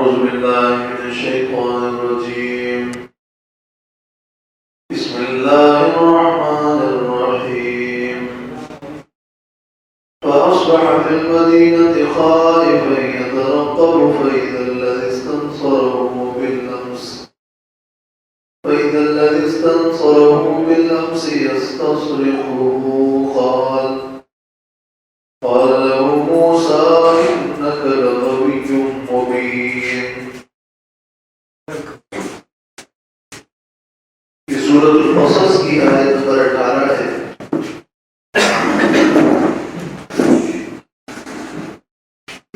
أعوذ بالله من الشيطان الرجيم. بسم الله الرحمن الرحيم. فأصبح في المدينة خائفا يترقب فإذا الذي استنصره بالأمس يستصرخه قال له موسى إنك لغوي مبين. یہ سورۃ القصص کی آیت نمبر 18 ہے.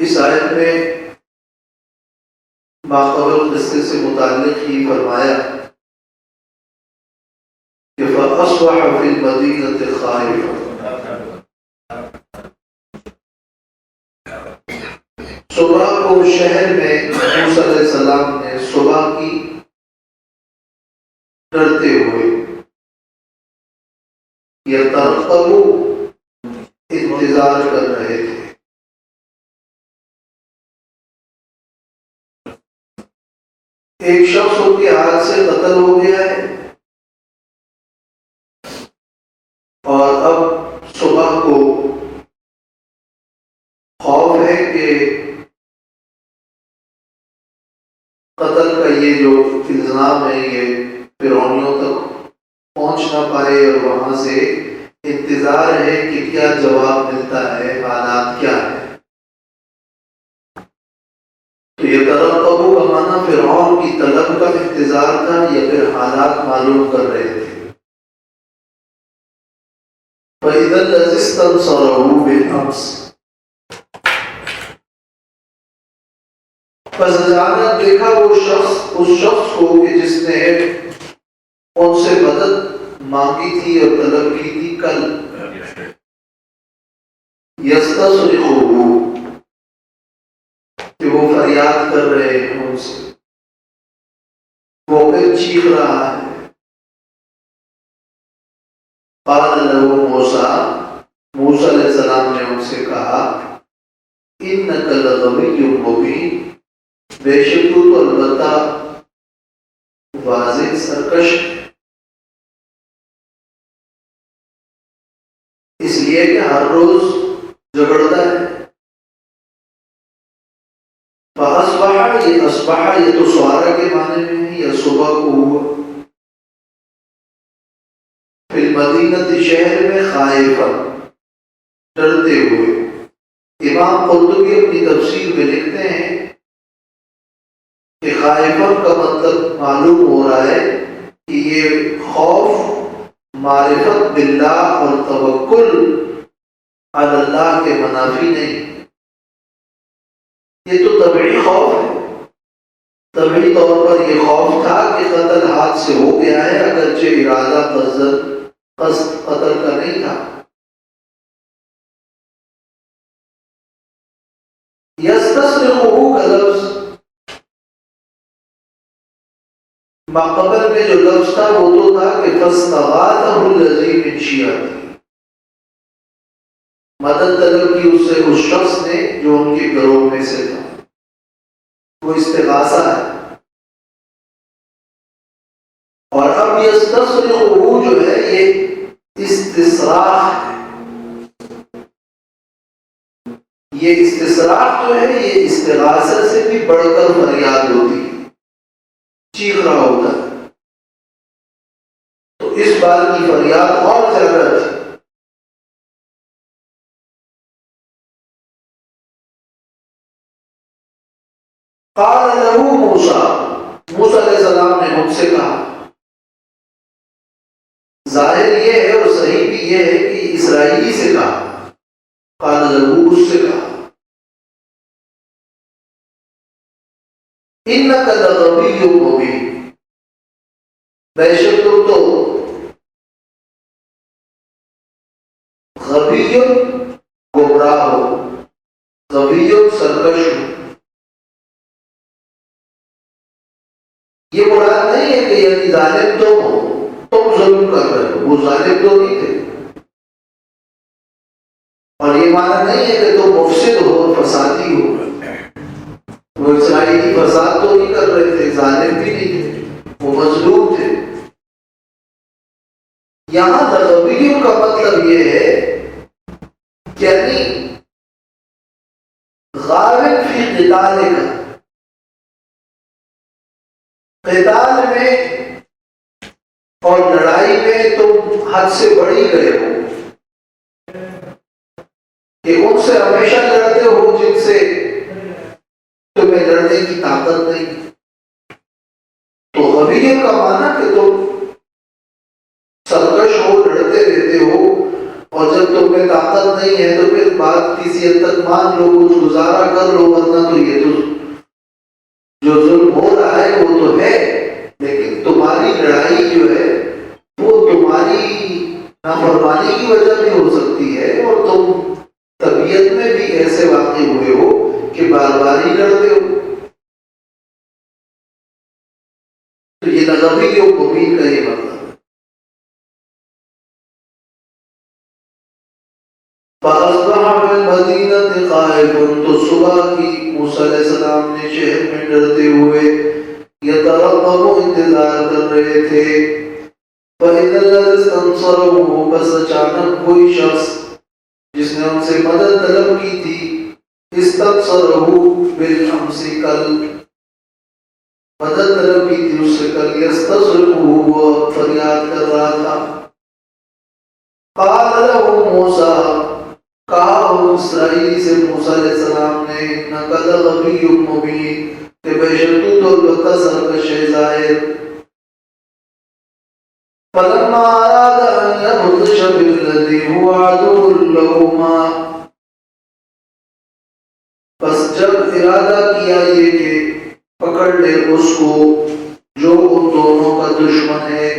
اس آیت میں ماقبل قصے سے متعلق ہی فرمایا کہ فَأَصْبَحَ فِي الْمَدِينَةِ خَائِفًا. صبح کو شہر میں موسیٰ علیہ السلام نے صبح کی ڈرتے ہوئے یترقب انتظار کر رہے تھے. ایک شخص ان کے ہاتھ سے قتل ہو گیا ہے اور اب صبح کو خوف ہے کہ قتل کا یہ جو الزام ہے یہ فرعونیوں تک پہنچ نہ پائے اور وہاں سے انتظار ہے کہ کیا جواب ملتا ہے، حالات کیا ہے. تو یہ ترقب کا معنی فرعون کی طلب کا انتظار تھا یا پھر حالات معلوم کر رہے تھے. فَإِذَا الَّذِي اسْتَنصَرَهُ بِالْأَمْسِ. پس اچانک دیکھا وہ شخص اس شخص کو کہ جس نے ان سے مدد مانگی تھی اور طلب کی تھی کل. یستصرخہ کہ وہ فریاد کر رہے ہیں ان سے، وہ پھر چیخ رہا ہے. قال له موسیٰ، موسیٰ علیہ السلام نے ان سے کہا انک لغوی مبین، بے شک تو البتہ واضح سرکش، اس لیے کہ ہر روز جھگڑتا ہے. فاصبح، یہ اصبح یہ تو سوارا کے معنی میں ہے یا صبح کو ہوا. فی المدینہ شہر میں خائفا ڈرتے ہوئے. امام قرطبی اپنی تفسیر میں لکھتے ہیں کہ خائفا کا مطلب معلوم ہو رہا ہے کہ یہ خوف معرفت باللہ اور توکل علی اللہ کے منافی نہیں. یہ تو طبعی خوف ہے، طبعی طور پر یہ خوف تھا کہ قتل ہاتھ سے ہو گیا ہے، اگرچہ ارادہ قصد قتل کا نہیں تھا. یستصرخہ کا لفظ ماقبل میں جو لفظ تھا وہ تو تھا کہ فاستغاثہ الذی من شیعته، مدد طلب کی اس سے اس شخص نے جو ان کے گروہ میں سے تھا. وہ استغاثہ ہے. اور اب یستصرخہ جو ہے یہ استصراخ ہے. یہ استصراخ جو ہے یہ استغاثہ سے بھی بڑھ کر فریاد ہوتی ہے، چیخ رہا ہوتا ہے. تو اس بار کی فریاد اور زیادہ تھی. قال له موسیٰ، موسیٰ علیہ السلام نے ان سے کہا. ظاہر یہ ہے اور صحیح بھی یہ ہے کہ اسرائیلی سے کہا. قال له اس سے کہا انک لغوی مبین، بے شک تم تو غوی گمراہ ہو، غوی سرکش ہو. یہ مراد نہیں ہے کہ یعنی ظالم تم ہو، تم ظلم کر رہے ہو. وہ ظالم تو نہیں تھے. اور یہ معنی نہیں ہے کہ تم مفسد ہو اور فسادی ہو. وہ اسرائیلی فساد یہاں لغویوں کا مطلب یہ ہے کہ یعنی غالب فی قتال کا، قتال میں اور لڑائی میں تم حد سے بڑھی گئے ہو، کہ ان سے ہمیشہ لڑتے ہو جن سے تمہیں لڑنے کی طاقت نہیں۔ تو غویت کا معنی کہ تم سرکش ہو، لڑتے رہتے ہو، اور جب تم میں طاقت نہیں ہے تو پھر بات کسی حد تک مان لو، کچھ گزارا کر لو، ورنہ تو یہ تو جو ظلم ہو رہا ہے وہ تو ہے، لیکن تمہاری لڑائی جو ہے وہ تمہاری نافرمانی کی وجہ بھی ہو سکتی ہے، اور تم طبیعت میں بھی ایسے واقع ہوئے ہو کہ بار بار ہی لڑتے ہو۔ تو یہ لغوی کے مبین کا یہ مطلب ہے۔ فَأَصْبَحَ فِي الْمَدِينَةِ خَائِفًا، تو صبح کی موسیٰ علیہ السلام نے شہر میں ڈرتے ہوئے یترقب انتظار کر رہے تھے۔ فَإِذَا الَّذِي اسْتَنصَرَهُ، بس اچانک کوئی شخص جس نے ان سے مدد طلب کی تھی، اسْتَنصَرَهُ بِالْأَمْسِ، کل مدد طلب کی تھی اس سے کل، يَسْتَصْرِخُهُ، وہ فریاد کر رہا تھا۔ قَالَ لَهُ مُوسَىٰ، کہا اسرائیلی سے موسیٰ علیہ السلام نے، اِنَّكَ لَغَوِيٌّ مُّبِينٌ، کہ بے شک تو البتہ سرکش ہے ظاہر۔ فَلَمَّا أَرَادَ أَن يَبْطِشَ بِالَّذِي هُوَ عَدُوٌّ لَّهُمَا، بس جب ارادہ کیا یہ کہ پکڑ لے اس کو جو ان دونوں کا دشمن ہے،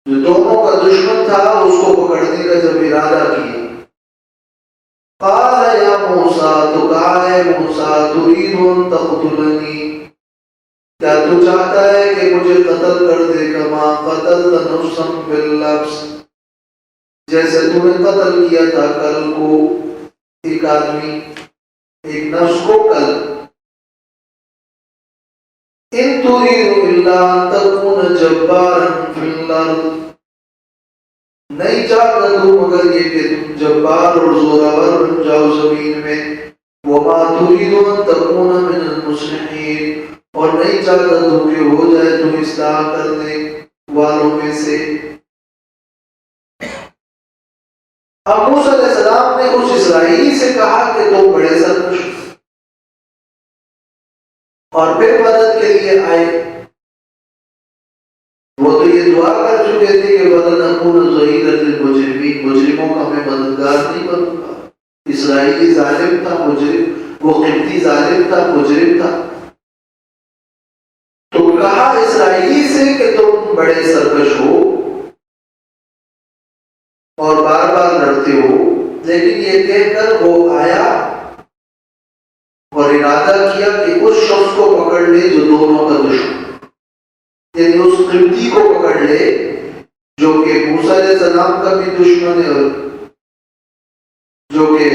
جو دونوں کا دشمن تھا اس کو پکڑنے کا جب ارادہ کیا، قال یا موسیٰ، تو کہا ہے موسیٰ، ترید ان تقتلنی، کیا تو چاہتا ہے کہ مجھے قتل کر دے، کما قتلت نفسا باللفظ، جیسے تو نے قتل کیا تھا کل کو ایک آدمی، ایک نفس کو کل۔ ان ترید الا ان تکون جبارا فی الارض، نہیں چاہتا تو مگر یہ کہ تم جبار اور زوراور بن جاؤ زمین میں، وما ترید ان تکون من المصلحین، اور نہیں چاہتا تو کہ ہو جائے تم اصلاح کرنے والوں میں سے۔ اب موسیٰ علیہ السلام نے اس اسرائیلی سے کہا کہ تم بڑے سرکش اور پھر مدد کے لیے آئے۔ وہ تو یہ دعا کر چکے تھے کہ وَلَنَكُونَ ظَهِيرًا لِلْمُجْرِمِينَ، مجرموں کا میں مددگار نہیں بنوں گا۔ اسرائیلی ظالم تھا، مجرم، وہ قبطی ظالم تھا، مجرم تھا۔ تو کہا اسرائیلی سے کہ تم بڑے سرکش ہو اور بار بار لڑتے ہو، لیکن یہ کہہ کر وہ آیا اور ارادہ کیا کہ اس شخص کو پکڑ لے جو دونوں کا دشمن، یعنی اس قبطی کو پکڑ لے جو کہ موسیٰ علیہ السلام کا بھی دشمن ہے اور جو کہ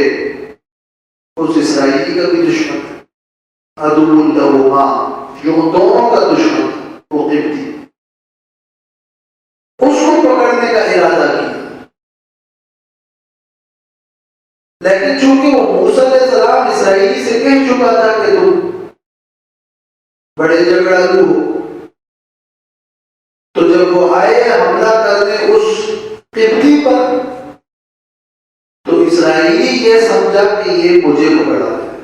اس اسرائیلی کا بھی دشمن ہے، عدو لہما، جو دونوں کا دشمن وہ قبطی، اس کو پکڑنے کا ارادہ کیا۔ لیکن چونکہ وہ موسیٰ علیہ السلام اسرائیلی سے کہہ چکا تھا کہ تم بڑے جھگڑالو ہو، تو جب وہ آئے حملہ کرنے اس قبطی پر، تو اسرائیلی یہ سمجھا کہ یہ مجھے پکڑا ہے،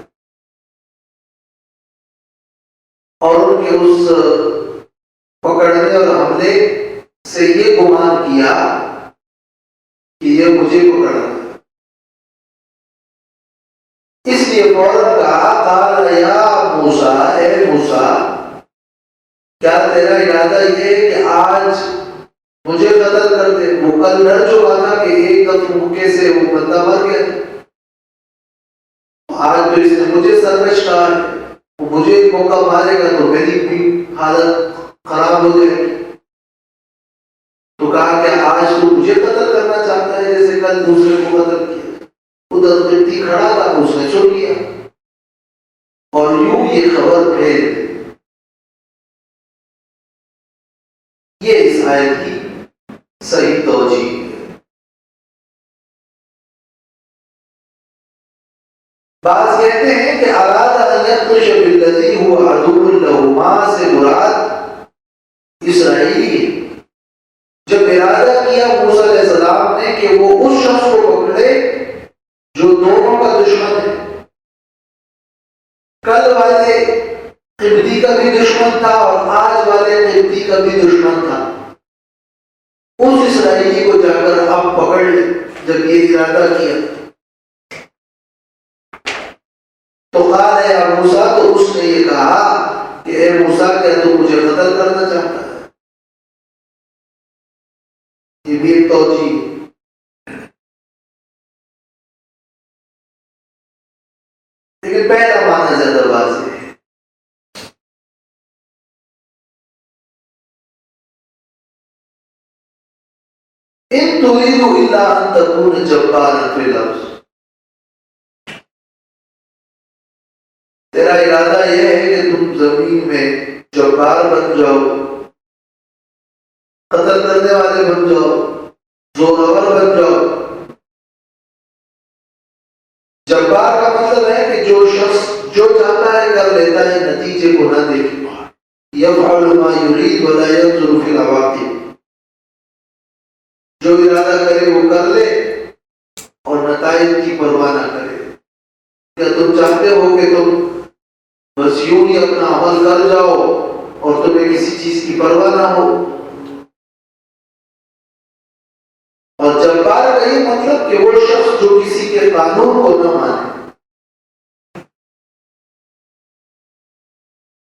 اور ان کے اس پکڑنے اور حملے سے یہ گمان کیا کہ یہ مجھے پکڑا ہے، اس لیے فوراً کہا قال یا موسیٰ، اے موسیٰ، کیا تیرا ارادہ یہ ہے کہ آج مجھے قتل کر دے؟ وہ کل ڈر چکا تھا کہ ایک دفعے سے وہ بندہ مر گیا، آج جو اس نے مجھے سرکش کہا ہے، وہ مجھے ایک موقع مارے گا تو میری بھی حالت خراب ہو جائے گی۔ تو کہا کہ آج تو مجھے قتل کرنا چاہتا ہے جیسے کل دوسرے کو قتل کیا۔ ادھر قبطی کھڑا تھا، اس نے سن لیا اور یوں یہ خبر پھیل گئی۔ یہ اس آیت کی صحیح توجیہ ہے۔ بعض کہتے ہیں کہ اراد ان یبطش بالذی هو عدو لہما سے مراد اسرائیلی ہے۔ جب ارادہ کیا موسیٰ علیہ السلام نے کہ وہ اس شخص کو پکڑے جو دونوں کا دشمن ہے، کل والے قبطی کا بھی دشمن تھا اور آج والے قبطی کا بھی دشمن تھا، اس اسرائیلی کو جا کر اب پکڑ لے۔ جب یہ ارادہ کیا تو قال یا موسیٰ، تو اس نے یہ کہا کہ اے موسیٰ، کیا تو مجھے قتل کرنا چاہتا ہے؟ یہ بھی ایک توجیہ۔ لیکن پہلا معنی زیادہ واضح ہے۔ ان تريد الا ان تكون جبارا في الارض، تیرا ارادہ یہ ہے کہ تم زمین میں جبار بن جاؤ، قتل کرنے والے بن جاؤ، زورور بن جاؤ۔ جبار کا مطلب ہے کہ جو شخص جو چاہتا ہے کر لیتا ہے، نتیجے کو نہ دیکھے۔ یفعل ما یرید ولا ينظر في العواقب، جو ارادہ کرے وہ کر لے اور نتائج کی پرواہ نہ کرے۔ کیا تم چاہتے ہو کہ تم بس یوں ہی اپنا عمل کر جاؤ اور تمہیں کسی چیز کی پرواہ نہ ہو؟ اور جبار کا یہ مطلب کہ وہ شخص جو کسی کے قانون کو نہ مانے،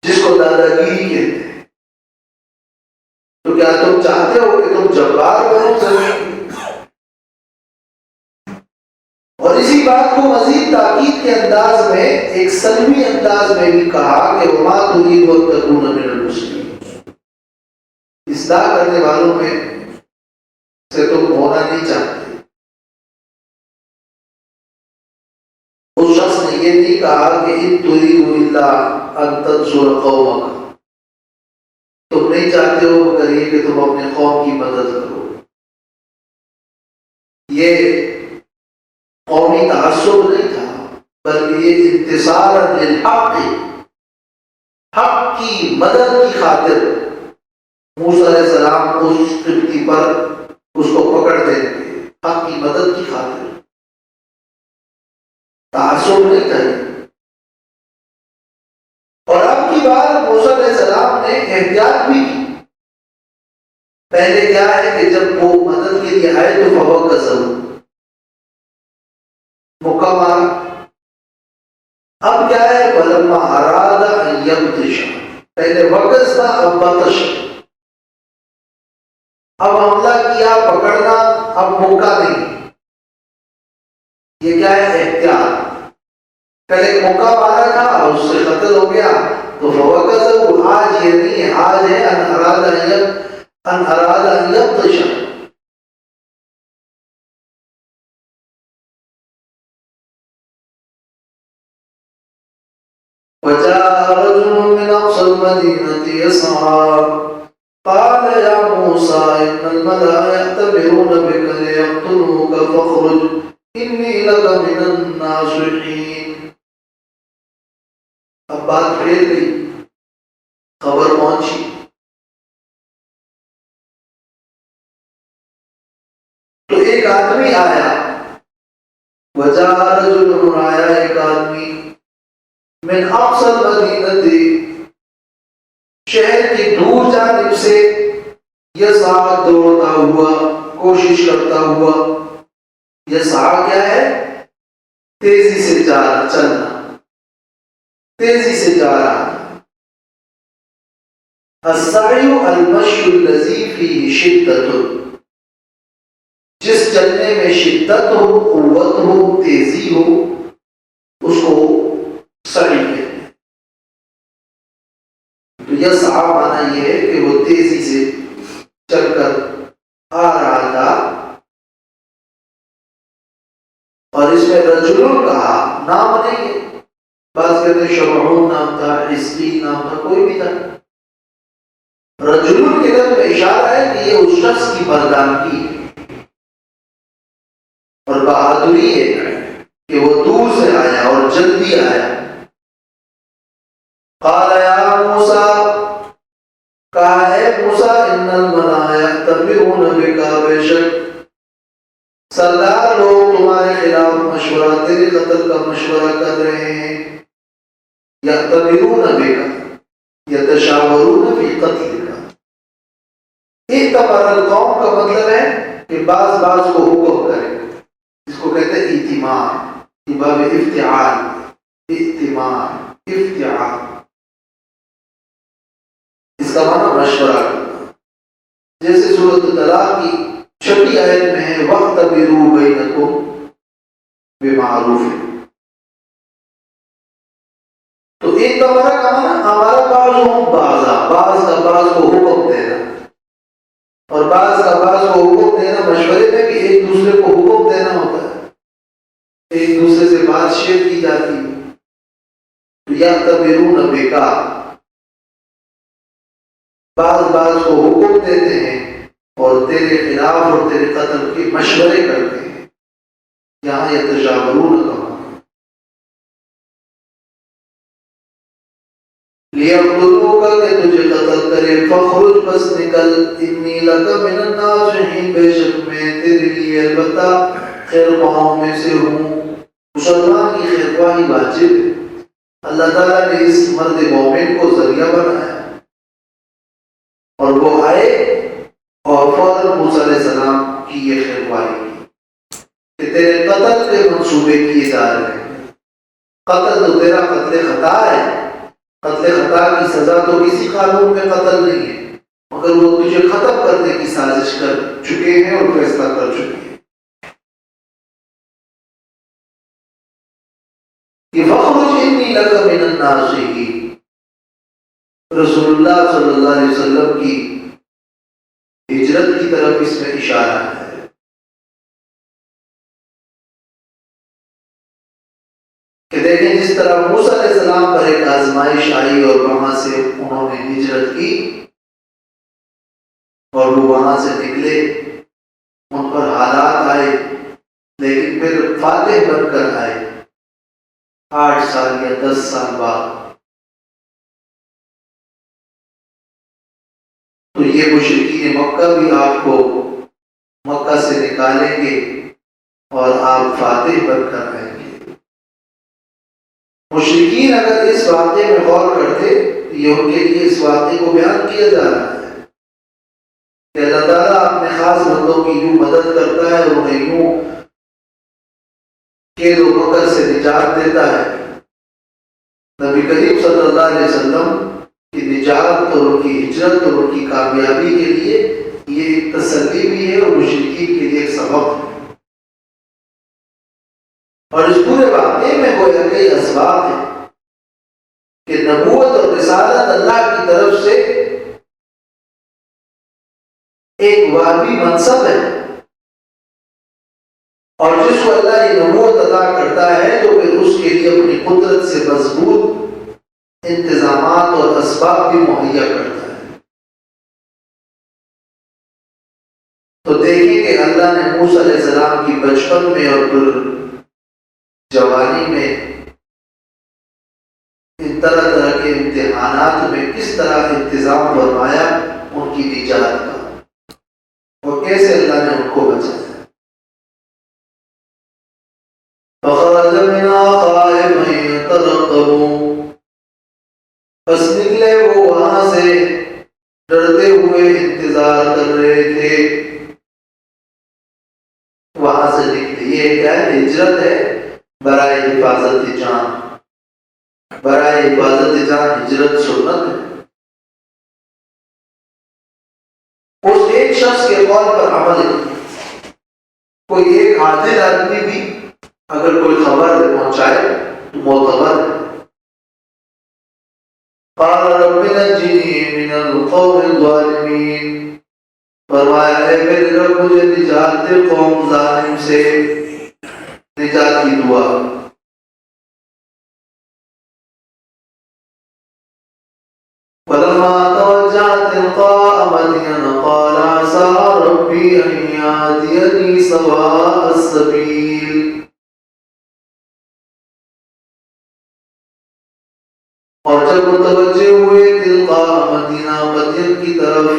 جس کو دادا گیری کہتے ہیں۔ تو کیا تم چاہتے ہو کہ تم جبار بنو زمین؟ اور اسی بات کو مزید تاکید کے انداز میں ایک سلمی انداز میں بھی کہا کہ وما تريد ان تكون من المسلمين، اصلاح کرنے والوں میں سے تم ہونا نہیں چاہتے۔ اس شخص نے یہ نہیں کہا کہ ان تريد الا ان تنصر قومك، تم نہیں چاہتے ہو مگر یہ کہ تم اپنے قوم کی مدد کرو۔ یہ قومی تعصب نہیں تھا، بلکہ یہ انتصار للحق، حق کی مدد کی خاطر موسیٰ علیہ السلام اس قبطی پر اس کو پکڑ دیں گے، حق کی مدد کی خاطر، تعصب نہیں تھا۔ اور اب کی بار موسیٰ علیہ السلام نے احتیاط بھی کی۔ پہلے کیا ہے کہ جب وہ مدد کے لیے آئے تو فوق کا ضرور مکہ مارا۔ اب کیا ہے؟ فلما اراد ان یبطش، پہلے وقت تھا، اب بطش، اب حملہ کیا، پکڑنا، اب موقع نہیں۔ یہ کیا ہے؟ احتیاط۔ پہلے موقع مارا تھا اور اس سے قتل ہو گیا، تو فوق کا ضرور آج یہ نہیں ہے، آج ہے ان اراد ان یبطش۔ وجاء رجل من أقصى المدينة يسعى قال يا موسى إن الملأ يأتمرون بك ليقتلوك فاخرج إني لك من الناصحين۔ اب بات پھیر گئی، خبر پہنچی۔ تو ایک آدمی آیا، وجاء رجل، آیا ایک آدمی، من اقصى المدینہ، شہر کی دور جانب سے، یسعی دوڑتا ہوا، کوشش کرتا ہوا۔ یسعی کیا ہے؟ تیزی سے چلنا، تیزی سے جا رہا۔ السعی المشی الذی فیہ شدۃ، جس چلنے میں شدت ہو، قوت ہو، تیزی ہو، اس کو سعی کہتے ہیں۔ تو یسعی معنی یہ ہے کہ وہ تیزی سے چل کر آ رہا تھا۔ اور اس میں رجل کہا، نام نہیں ہے، بعض کہتے ہیں شمعون نام تھا، حزقی نام تھا، کوئی بھی تھا۔ رجل کے لفظ میں اشارہ ہے کہ یہ اس شخص کی مردانگی ہے اور بہادری ہے کہ وہ دور سے آیا اور جلدی آیا. قال یا موسیٰ، کہا ہے موسیٰ، ان الملائکۃ یأتمرون بک، بے شک سردار لوگ تمہارے خلاف مشورہ، تیرے قتل کا مشورہ کر رہے ہیں. یأتمرون بک یتشاورون فی قتلک. اعتمر القوم کا مطلب ہے کہ بعض کو حکم کرے، اس کو کہتے ہیں ایتمار، باب افتعال، اعتمار، افتعال، اس کا معنی مشورہ کرنا. جیسے سورۃ طلاق کی 6 آیت میں ہے وَاعْتَبِرُوا بَيْنَكُمْ بِمَعْرُوفٍ. تو ایک تمہارا کا معنی ہمارا بعض کا بعض کو حکم دینا، اور بعض کا بعض کو حکم دینا مشورے میں بھی ایک دوسرے کو حکم دینا ہوتا ہے، ایک دوسرے سے بات شیئر کی جاتی ہے. تو یأتمرون بک، بعض کو حکم دیتے ہیں اور تیرے خلاف اور تیرے قتل کے مشورے کرتے ہیں. یہاں یتشاورون کا لیقتلوک، کہ تجھے قتل کرے. فخرج، بس نکل. انی لک من الناصحین، بے شک میں تیرے لیے البتہ خیر خواہوں میں سے ہوں. مسلمان کی خیر خواہی واجب ہے. اللہ تعالیٰ نے اس مرد مومن کو ذریعہ بنایا اور وہ آئے اور فوراً موسیٰ علیہ السلام کی یہ خیر خواہی کی کہ تیرے قتل کے منصوبے کیے جا رہے ہیں. قتل تو تیرا قتل خطا ہے، قتل خطا کی سزا تو کسی قانون میں قتل نہیں ہے، مگر وہ تجھے ختم کرنے کی سازش کر چکے ہیں اور فیصلہ کر چکے ہیں. کہ فخرج انی لک من الناصحین، رسول اللہ صلی اللہ علیہ وسلم کی ہجرت کی طرف اس میں اشارہ ہے. کہ دیکھیں جس طرح موسیٰ علیہ السلام پر ایک آزمائش آئی اور وہاں سے انہوں نے ہجرت کی اور وہ وہاں سے نکلے، ان پر حالات آئے لیکن پھر فاتح بن کر آئے 8 سال یا 10 سال بعد. تو یہ مشرکین مکہ بھی آپ کو مکہ سے نکالیں گے اور آپ فاتح بن کر آئیں گے. مشرکین اگر اس واقعے میں غور کرتے، یہ ان کے لیے اس واقعے کو بیان کیا جا رہا ہے کہ اللہ تعالیٰ اپنے خاص بندوں کی یوں مدد کرتا ہے اور انہیں یوں قید و مکر سے نجات دیتا ہے. نبی کریم صلی اللہ علیہ وسلم کی نجات اور ان کی ہجرت اور ان کی کامیابی کے لیے یہ ایک تسلی بھی ہے اور مشرکین کے لیے ایک سبق ہے. اور اس پورے واقعے میں گویا کئی اسباب ہیں کہ نبوت اور رسالت اللہ کی طرف سے ایک واجبی منصب ہے، اور جس کو اللہ یہ نبوت عطا کرتا ہے تو پھر اس کے لیے اپنی قدرت سے مضبوط انتظامات اور اسباب بھی مہیا کرتا ہے. تو دیکھیں کہ اللہ نے موسیٰ علیہ السلام کی بچپن میں اور پھر جوانی میں ان طرح طرح کے امتحانات میں کس طرح انتظام فرمایا ان کی نجات کا، اور کیسے اللہ نے ان کو بچایا. فخرج منها خائفا يترقب، بس نکلے وہ وہاں سے ڈرتے ہوئے انتظار کر رہے تھے. وہاں سے نکلے، یہ کیا ہے؟ ہجرت ہے برائے حفاظت جان. برائے حفاظت جان ہجرت سنت ہے. اس ایک شخص کے قول پر عمل ہے. کوئی ایک عادل آدمی بھی اگر کوئی خبر پہنچائے تو معتبر ہے. قال رب نجنی من القوم الظالمین، فرمایا ہے میرے رب مجھے نجات دے قوم ظالم سے. نجات کی دعا. فلما توجہ تلقاء مدين قال عسى ربي أن يهديني سواء السبيل. اور جب متوجہ ہوئے تلقاء مدینہ مدین کی طرف،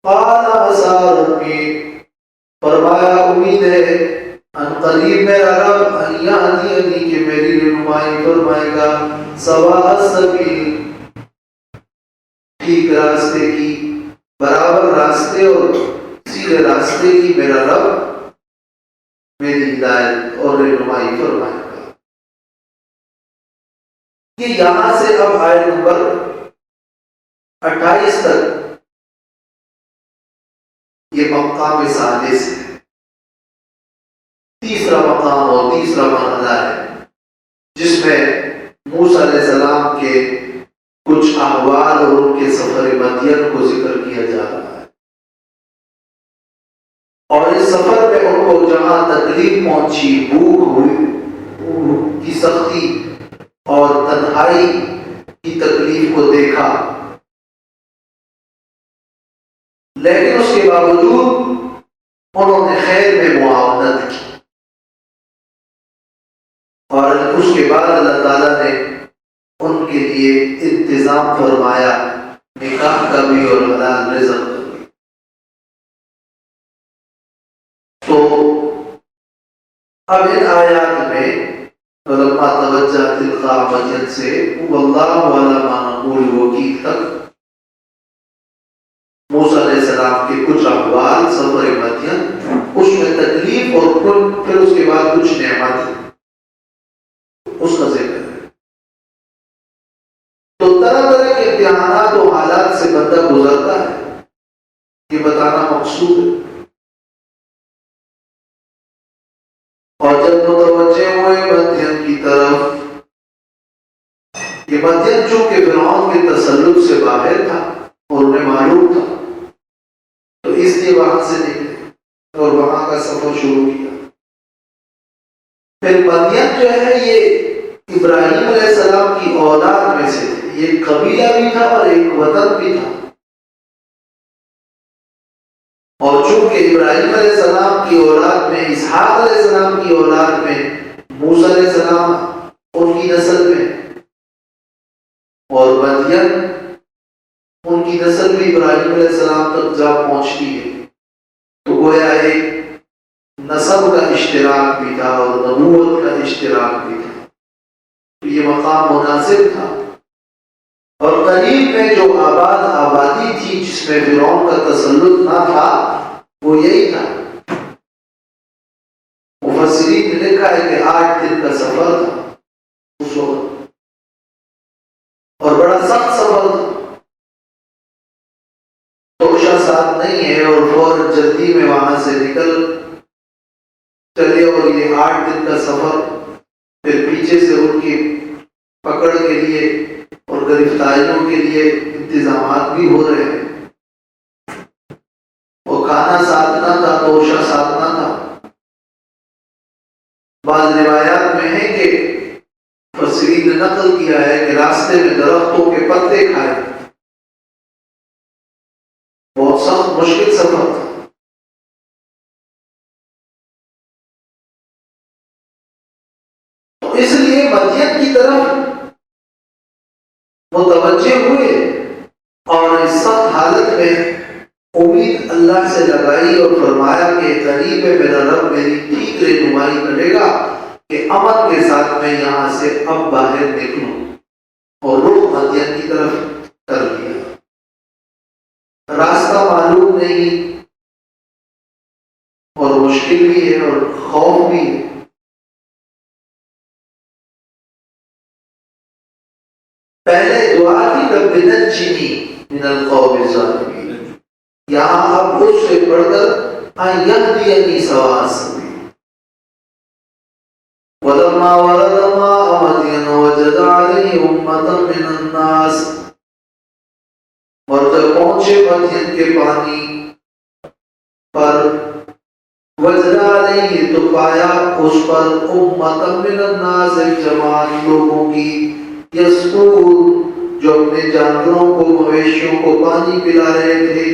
قال عسى ربی، فرمایا امید ہے ان قریب میرا رب ان یهدینی کہ میری رہنمائی فرمائے گا، سواء السبیل ٹھیک راستے کی، برابر راستے اور سیدھے راستے کی میرا رب میری ہدایت اور رہنمائی فرمائے گا. کہ یہاں سے اب آیت نمبر 28 تک یہ مقام سادس ہے، تیسرا مقام اور تیسرا مرحلہ ہے، جس میں موسیٰ علیہ السلام کے کچھ احوال اور ان کے سفر مدین کو ذکر کیا جا رہا ہے. اور اس سفر میں ان کو جہاں تکلیف پہنچی، بھوک ہوئی کی سختی اور تنہائی کی تکلیف کو دیکھا، لیکن اس کے باوجود انہوں نے خیر میں معاونت کی. اور اس کے بعد اللہ تعالیٰ نے ان کے لیے انتظام فرمایا نکاح کا بھی اور حلال رزق کا بھی. تو اب ان آیات میں لما توجہ تلقاء مدین سے واللہ علی ما نقول وکیل تک موسیٰ علیہ السلام کے کچھ احوال سفر مدین، اس میں تکلیف اور پھر اس کے بعد کچھ نعمت اس کا ذکر ہے. تو طرح طرح کے امتحانات و حالات سے بندہ گزرتا ہے، یہ بتانا مقصود ہے. اور جب متوجہ ہوئے مدین کی طرف، یہ مدین چونکہ فرعون کے تسلط سے باہر تھا اور انہیں معلوم تھا، تو اس لیے وہاں سے نکلے اور وہاں کا سفر شروع کیا. پھر مدین جو ہے یہ ابراہیم علیہ السلام کی اولاد میں سے تھے، یہ قبیلہ بھی تھا اور ایک وطن بھی تھا. اور چونکہ ابراہیم علیہ السلام کی اولاد میں، اسحاق علیہ السلام کی اولاد میں، موسیٰ علیہ السلام ان کی نسل میں، اور مدین ان کی نسل بھی ابراہیم علیہ السلام تک جا پہنچتی ہے، تو گویا ایک نسب کا اشتراک بھی تھا اور نبوت کا اشتراک بھی تھا. تو یہ مقام مناسب تھا. اور قریب میں جو آبادی تھی جس میں فرعون کا تسلط نہ تھا، وہ یہی تھا. مفسرین نے لکھا ہے کہ 8 دن کا سفر تھا اس وقت، اور بڑا سخت سفر تھا. توشہ ساتھ نہیں ہے اور فوراً جلدی میں وہاں سے نکل چلے، اور یہ 8 دن کا سفر، پھر پیچھے سے ان کی پکڑ کے لیے اور گرفتاریوں کے لیے انتظامات بھی ہو رہے ہیں. وہ کھانا ساتھ نہ تھا، توشہ ساتھ نہ تھا. بعض روایات میں ہے کہ مفسرین نے نقل کیا ہے کہ راستے میں درختوں کے پتے کھائے. بہت سخت مشکل سفر تھا. اس لیے مدین کی طرف متوجہ ہوئے اور اس سخت حالت میں امید اللہ سے لگائی اور فرمایا کہ قریب ہے میرا رب میری ٹھیک رہنمائی کرے گا کہ امن کے ساتھ میں یہاں سے اب باہر نکلوں، اور رخ مدین کی طرف کر لیا. راستہ معلوم نہیں اور مشکل بھی ہے اور خوف بھی ہے. پہلے دعا کی رب نجنی من القوم الظالمین، یہاں اب اس سے پڑھ کر ان یهدینی سواء السبیل. ولما ورد ماء مدین وجد علیہ امة من الناس، اور جب پہنچے مدین کے پانی پر، وجد علیہ تو پایا اس پر امة من الناس ایک جماعت لوگوں کی، یسقون جو اپنے جانوروں کو مویشیوں کو پانی پلا رہے تھے.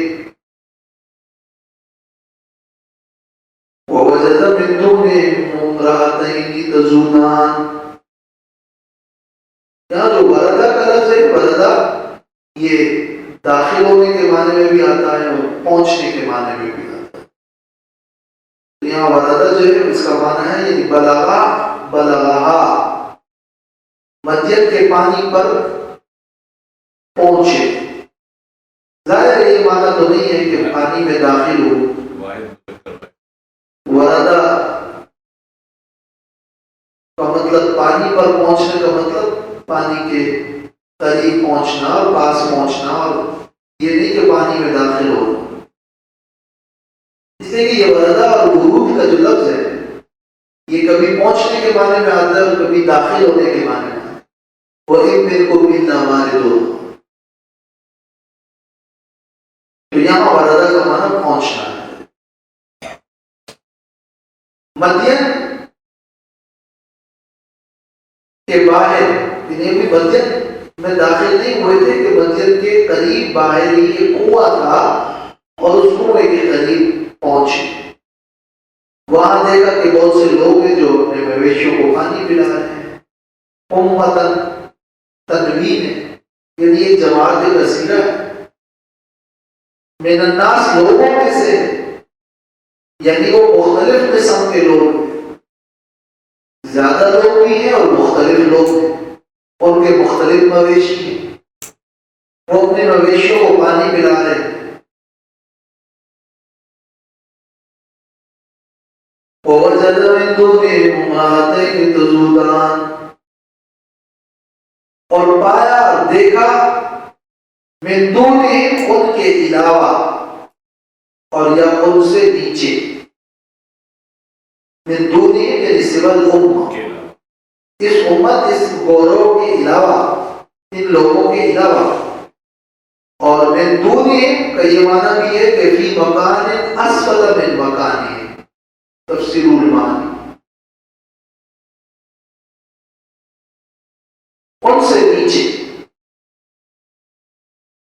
ووجد من دونهم امرأتين تذودان. یہاں جو وردہ کا لفظ ہے، وردہ یہ داخل ہونے کے معنی میں بھی آتا ہے اور پہنچنے کے معنی میں بھی آتا ہے. یہاں وردہ جو ہے اس کا معنی ہے یعنی بلغا بلغہا، مدین کے پانی پر پہنچے. ظاہر یہ معنی تو نہیں ہے کہ پانی میں داخل ہو. وردہ کا مطلب پانی پر پہنچنے کا مطلب پانی کے قریب پہنچنا اور پاس پہنچنا، اور یہ نہیں کہ پانی میں داخل ہو. اس لیے کہ یہ وردہ اور ورود کا جو لفظ ہے یہ کبھی پہنچنے کے معنی میں آتا ہے اور کبھی داخل ہونے کے معنی میں آتا ہے. وَإِن مِّنكُمْ إِلَّا وَارِدُهَا. تو یہاں وردہ کا معنی پہنچنا ہے. مدین کے باہر، انہیں بھی مدین میں داخل نہیں ہوئے تھے کہ مدین کے قریب باہر ہی ایک کنواں تھا اور اس کنویں کے قریب پہنچے. وہاں دیکھا کہ بہت سے لوگ ہیں جو اپنے مویشیوں کو پانی پلا رہے ہیں. امتن تنوین ہے یعنی ایک جماعت کثیرہ ہے. من الناس لوگوں میں سے، یعنی وہ مختلف قسم کے لوگ ہیں. زیادہ لوگ بھی ہیں اور مختلف لوگ ہیں. ان کے مختلف مویشی ہیں. وہ اپنے مویشیوں کو پانی پلا رہے ہیں. وَوَجَدَ مِن دُونِهِمْ امْرَأَتَيْنِ تَذُودَانِ. اور پایا اور دیکھا من دونہم ان کے علاوہ اور یا ان سے نیچے. من دونہم یعنی سوى الامہ، اس امت اس گوروں کے علاوہ، ان لوگوں کے علاوہ. اور من دونہم کا یہ معنی بھی ہے کہ فی مکان اسفل من مکانہم، تفسیر المعانی. ان سے نیچے.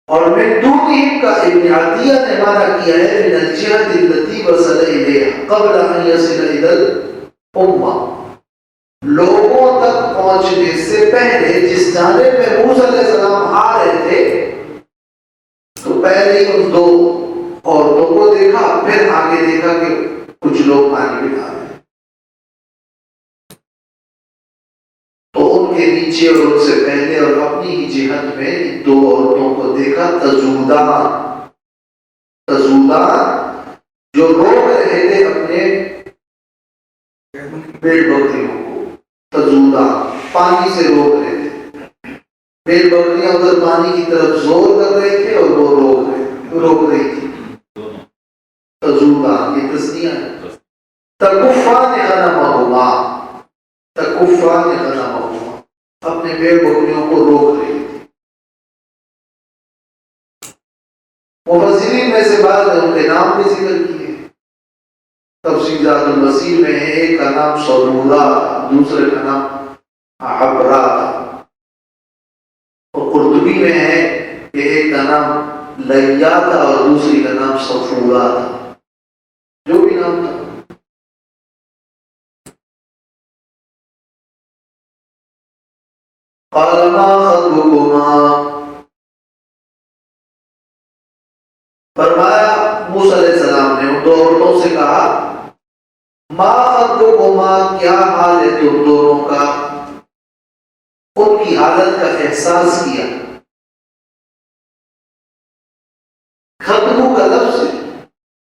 اور من دونہم کا ابن عطیہ نے معنی کیا ہے من الجہۃ التي وصل الیہا قبل ان یصل الی الامہ، لوگوں تک پہنچنے سے پہلے جس جانب میں موسیٰ علیہ السلام آ رہے تھے تو پہلے ہی ان دو عورتوں کو دیکھا، پھر آگے دیکھا کہ کچھ لوگ پانی پلا رہے ہیں. تو ان کے نیچے اور ان سے پہلے اور اپنی ہی جہت میں دو عورتوں کو دیکھا. تذودان، تذودان جو روک رہے تھے اپنے بھیڑ بکریوں کو. تذودان پانی سے روک رہے تھے. بھیڑ بکریاں ادھر پانی کی طرف زور کر رہے تھے اور وہ روک رہی تھی. تذودان یہ تسنیہ ہے. تکفان غنمہما، تکفان غنمہما اپنے بھیڑ بکریوں کو روک رہی تھی. مفسرین میں سے بعض نے ان کے نام بھی ذکر کیے. تفسیرات المسیر میں ہے ایک کا نام صدورہ تھا، دوسرے کا نام عبرہ تھا. اور قرطبی میں ہے کہ ایک کا نام لیا تھا اور دوسری کا نام صفورہ تھا. جو بھی نام تھا. قال ما خطبكما، فرمایا موسیٰ علیہ السلام نے ان دو عورتوں سے کہا ما خطبكما، کیا حال ہے تم دونوں کا. ان کی حالت کا احساس کیا. خطبو کا لفظ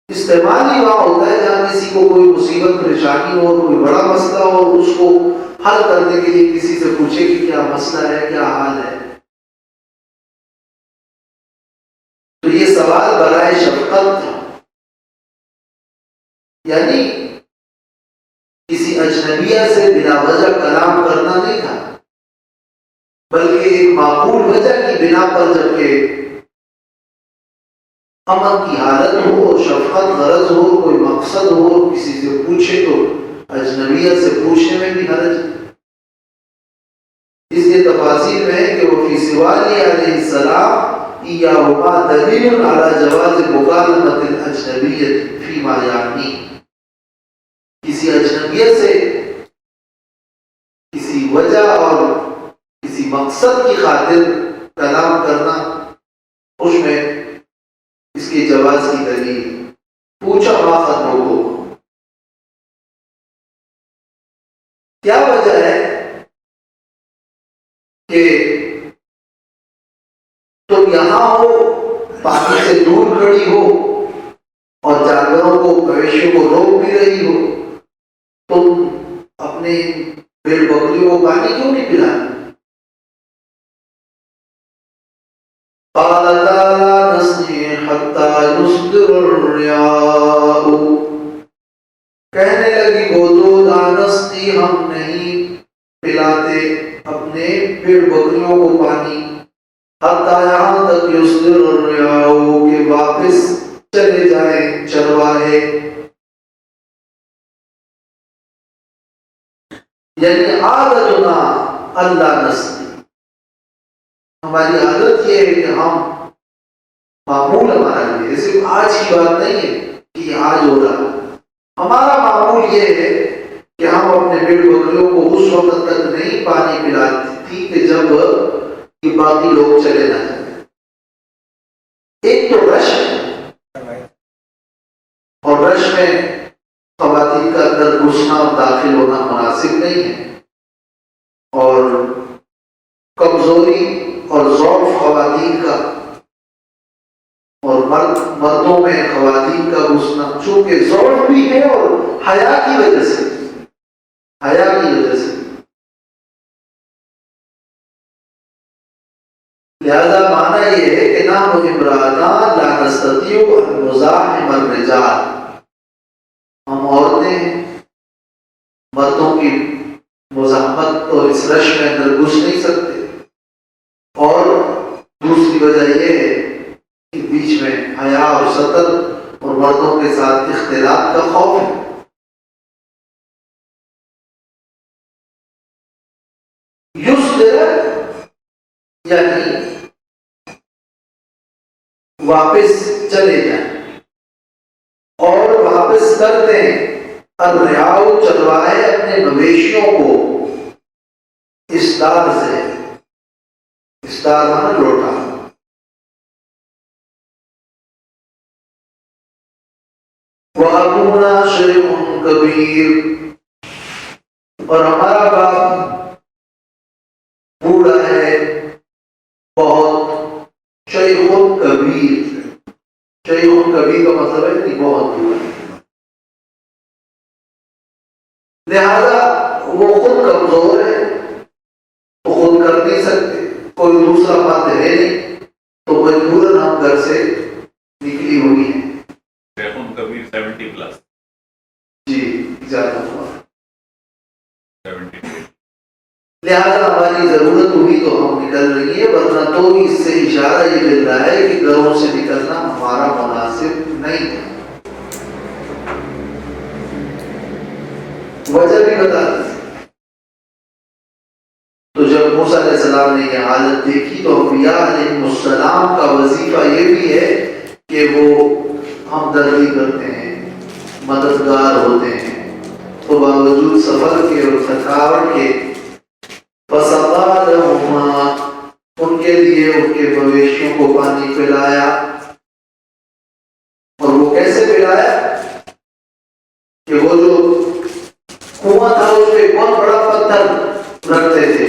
استعمال ہی وہاں ہوتا ہے جہاں کسی کو کوئی مصیبت پریشانی ہو، کوئی بڑا مسئلہ ہو، اس کو حل کرنے کے لیے کسی سے پوچھے کہ کیا مسئلہ ہے، کیا حال ہے. تو یہ سوال برائے شفقت تھا، یعنی کسی اجنبیہ سے بلا وجہ کلام کرنا نہیں تھا، بلکہ ایک معقول وجہ کی بنا پر جبکہ امن کی حالت ہو اور شفقت غرض ہو، کوئی مقصد ہو، کسی سے پوچھے تو اجنبیہ سے پوچھنے میں بھی حرج. اس کے تفاصیر میں ہے کہ وہ فی سوالی علیہ السلام ایہما دلیل علی جواز مکالمۃ الاجنبیۃ فیما یعنی، کسی اجنبیت سے کسی وجہ اور کسی مقصد کی خاطر کلام کرنا، اس میں اس کے جواز کی دلیل۔ پوچھا ما خطبکم، کیا وجہ ہے کہ تم یہاں ہو، پانی سے دور کھڑی ہو اور جانوروں کو، مویشیوں کو روک بھی رہی ہو، تم اپنے بھیڑ بکریوں کو پانی کیوں نہیں پلاتی؟ قال لا نسقي حتى يصدر الرعاء، کہنے لگی وہ تو لا نسقي، ہم نہیں پلاتے اپنے بھیڑ بکریوں کو پانی، حتیٰ یہاں تک یصدر الرعاء کہ واپس چلے جائیں چرواہے، یعنی عادتنا اللہ نسقي، ہماری عادت یہ ہے کہ ہم معمول ہمارا یہ صرف آج کی بات نہیں ہے کہ یہ آج ہو رہا ہے، ہمارا معمول یہ ہے کہ ہم اپنے بھیڑ بکریوں کو اس وقت تک نہیں پانی پلاتی تھی کہ جب یہ باقی لوگ چلے نہ جائیں۔ ایک تو رش ہے، اور رش میں خواتین کا اندر گھسنا اور داخل ہونا مناسب نہیں ہے، اور کمزوری اور ضعف خواتین کا اور مردوں میں خواتین کا گھسنا چونکہ ضعف بھی ہے اور حیا کی وجہ سے، لہذا معنی یہ ہے کہ نحن امرأتان لا نستطيع ان نزاحم الرجال، ہم عورتیں ہیں، مردوں کی مزاحمت اور اس رش میں اندر گھس نہیں سکتے، اور دوسری وجہ یہ ہے کہ بیچ میں حیا اور ستر اور مردوں کے ساتھ اختلاط کا خوف ہے۔ یصدر یعنی واپس چلے جائیں اور واپس کر دیں، الرعاء چرواہے اپنے مویشیوں کو اسدار سے، اسدار مانا لوٹا، وَأَبُونَا شَيْخٌ كَبِيرٌ، اور ہمارا باپ بوڑھا ہے بہت، شیخ کبیر، شیخ کبیر کا مطلب ہے کہ بہت بوڑھا ہے، لہذا وہ خود کمزور ہے، وہ خود کر نہیں سکتے، کوئی دوسرا مرد ہے نہیں، تو مجبوراً ہم گھر سے نکلی ہوئی ہیں۔ شیخ کبیر 70 پلس، جی زیادہ ہوا، 70، لہذا ہماری ضرورت ہوئی تو ہم نکل رہی ہے، ورنہ تو اس سے اشارہ یہ مل رہا ہے کہ گھروں سے نکلنا ہمارا مناسب نہیں ہے۔ وجہ بھی بتا دی، تو جب موسیٰ علیہ السلام نے یہ حالت دیکھی تو انبیاء علیہ السلام کا وظیفہ یہ بھی ہے کہ وہ ہمدردی کرتے ہیں، مددگار ہوتے ہیں، تو باوجود سفر کے اور تھکاوٹ کے فَسَقَىٰ لَهُمَا، ان کے لیے ان کے مویشیوں کو پانی پلایا، اور وہ کیسے پلایا کہ وہ جو کنواں تھا اس پہ بہت بڑا پتھر رکھتے تھے،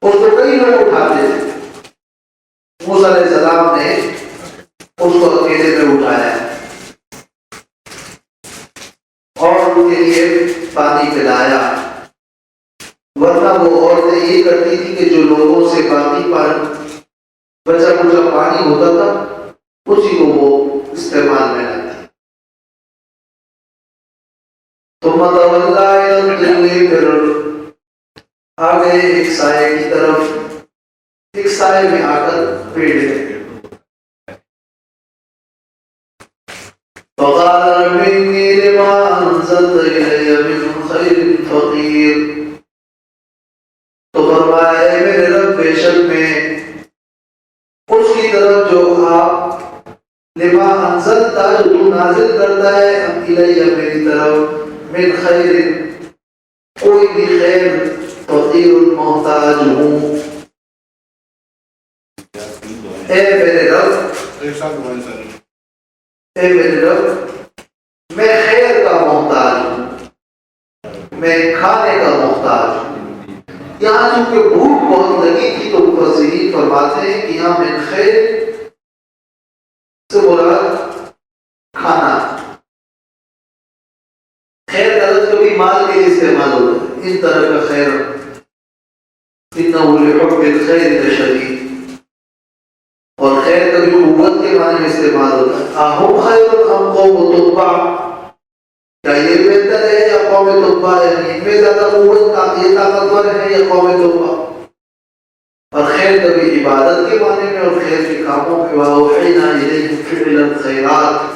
اس کو کئی لوگ اٹھاتے تھے، موسیٰ علیہ السلام نے اس کو اکیلے میں اٹھایا اور ان کے لیے پانی پلایا، ورنہ وہ عورتیں یہ کرتی تھی کہ جو لوگوں سے باقی بچا کچا پانی ہوتا تھا اسی کو وہ استعمال میں لاتی۔ ثم تولى إلى الظل، پھر آگے ایک سائے کی طرف، ایک سائے میں آ کر بیٹھ گئے۔ فقال رب إني لما أنزلت إلي من خير فقير، تو فرمایا لما انزلتا جو تو نازل کرتا ہے الیہ میری طرف من خیر کوئی بھی خیر فقیر محتاج ہوں اے میرے رب میں خیر کا محتاج ہوں میں کھانے کا محتاج ہوں یہاں چونکہ بھوک بہت لگی تھی تو مفسرین فرماتے ہیں کہ یہاں من خیر سے مراد کھانا خیر کا لفظ کبھی مال کے لیے استعمال ہوتا ہے اس طرح کا خیر انہ لحب الخیر لشدید اور خیر کبھی قوت کے معنی میں استعمال ہوتا ہے اہم خیر ام قوم تبع کیا یہ بہتر ہے یا قوم تبع یعنی ان میں زیادہ قوت یہ طاقتور ہے یا قوم تبع اور خیر کبھی عبادت کے معنی میں اور خیر کے کاموں میں وَأَوْحَيْنَا إِلَيْهِمْ فِعْلَ الْخَيْرَاتِ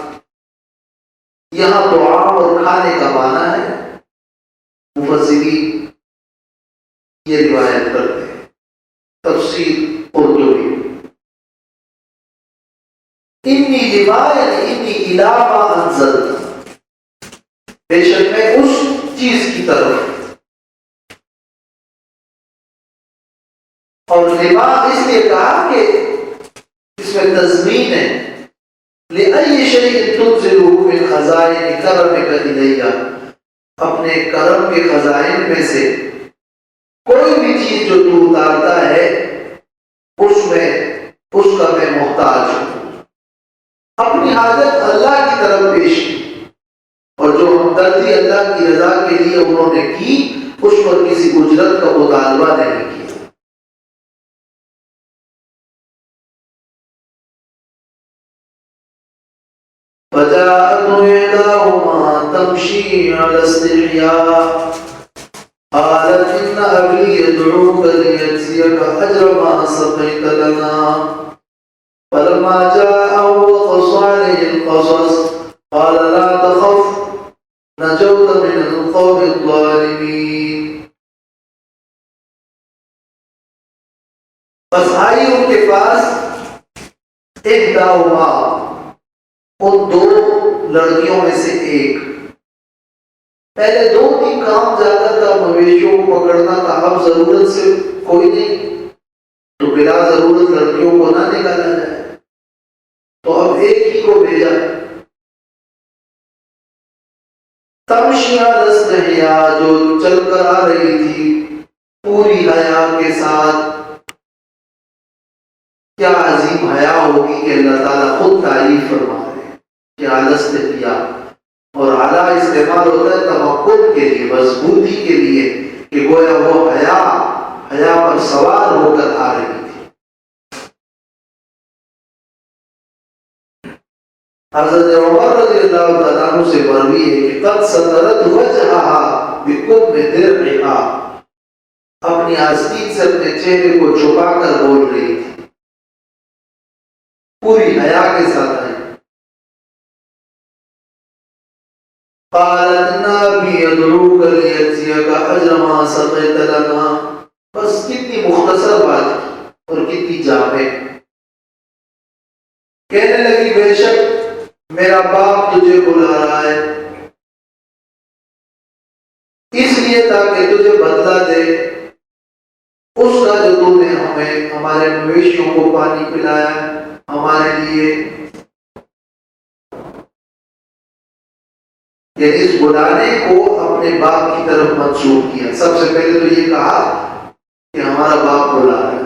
یہاں طعام اور کھانے کا معنی ہے مفسرین یہ روایت کرتے ہیں تفسیر قرطبی انی لما یعنی انی الی ما انزلت بے شک میں اس چیز کی طرف اور لما اس لیے کہا کہ اس میں تضمین ہے لأي شيء تنزله من خزائن کرمک الیہ اپنے کرم کے خزائن میں سے کوئی بھی چیز جو تو اتارتا ہے اس کا میں محتاج ہوں اپنی حاجت اللہ کی طرف پیش کی اور جو ہمدردی اللہ کی رضا کے لیے انہوں نے کی اس پر کسی اجرت کا مطالبہ نہیں کیا فجاءته إحداهما تمشي على استحياء قالت إن أبي يدعوك ليجزيك أجر ما سقيت لنا فلما جاءه وقص عليه القصص قال لا تخف نجوت من القوم الظالمين بس آئی ان کے پاس إحداهما ان دو لڑکیوں میں سے ایک پہلے دو تین کام زیادہ تھا مویشیوں کو پکڑنا تھا اب ضرورت سے کوئی نہیں تو بلا ضرورت لڑکیوں کو نہ نکالا جائے تو اب ایک ہی کو بھیجا تمشیاں دستحیا جو چل کر آ رہی تھی پوری حیا کے ساتھ کیا عظیم حیا ہوگی کہ اللہ تعالیٰ خود تعریف فرما رہے ہیں کہ الستحیا اور اعلیٰ استعمال ہوتا ہے تمکن کے لیے مضبوطی کے لیے کہ گویا وہ حیا پر سوار ہو کر آ رہی تھی حضرت عمر رضی اللہ تعالیٰ عنہ سے مروی ہے کہ قد سترت وجہہا بکم درعہا اپنی آستین سے اپنے چہرے کو چھپا کر بول رہی تھی پوری حیا کے ساتھ آئی قالت نابی ادعوک لیجزیک اجر ما سقیت لنا بس کتنی مختصر بات اور کتنی جامع کہنے لگی بے شک میرا باپ تجھے بلا رہا ہے اس لیے تاکہ تجھے بدلہ دے اس کا جو تو نے ہمیں ہمارے مویشیوں کو پانی پلایا ہمارے لیے یعنی اس بلانے کو اپنے باپ کی طرف منسوب کیا سب سے پہلے تو یہ کہا کہ ہمارا باپ بلا رہا ہے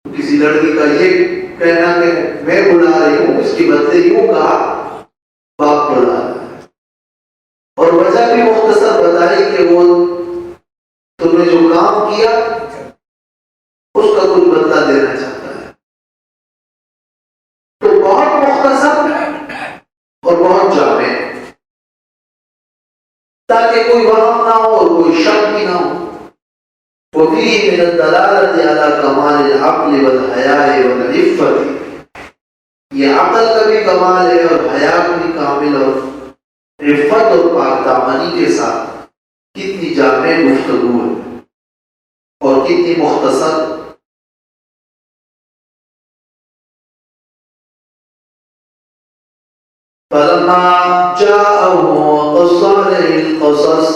کسی لڑکی کا یہ کہنا کہ میں بلا رہی ہوں اس کی بدلے یوں کہا باپ بلا رہا ہے اور وجہ بھی مختصر بتائی کہ وہ تم نے جو کام کیا اس کا کچھ بدلہ دینا چاہتا ہے تو بہت مختصر اور بہت جامع تاکہ کوئی وہم نہ ہو اور کوئی شک بھی نہ ہو وفيه من الدلالة على كمال العقل والحياء والعفة یہ عقل کا بھی کمال ہے اور حیا بھی کامل اور عفت اور پاک دامنی کے ساتھ کتنی جامع گفتگو ہے اور کتنی مختصر فلما جاءهم وقص عليه القصص،